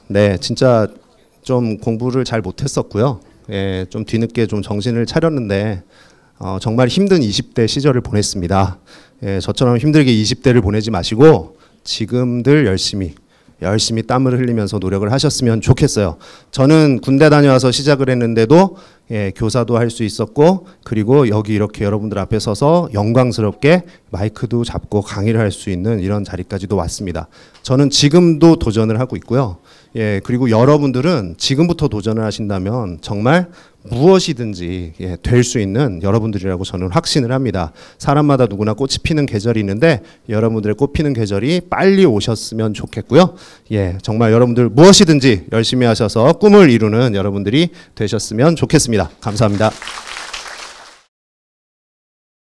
네, 진짜 좀 공부를 잘 못했었고요. 예, 좀 뒤늦게 좀 정신을 차렸는데 정말 힘든 20대 시절을 보냈습니다. 예, 저처럼 힘들게 20대를 보내지 마시고 지금들 열심히 땀을 흘리면서 노력을 하셨으면 좋겠어요. 저는 군대 다녀와서 시작을 했는데도 교사도 할 수 있었고 그리고 여기 이렇게 여러분들 앞에 서서 영광스럽게 마이크도 잡고 강의를 할 수 있는 이런 자리까지도 왔습니다. 저는 지금도 도전을 하고 있고요. 그리고 여러분들은 지금부터 도전을 하신다면 정말 무엇이든지 될 수 있는 여러분들이라고 저는 확신을 합니다. 사람마다 누구나 꽃이 피는 계절이 있는데 여러분들의 꽃 피는 계절이 빨리 오셨으면 좋겠고요. 정말 여러분들 무엇이든지 열심히 하셔서 꿈을 이루는 여러분들이 되셨으면 좋겠습니다. 감사합니다.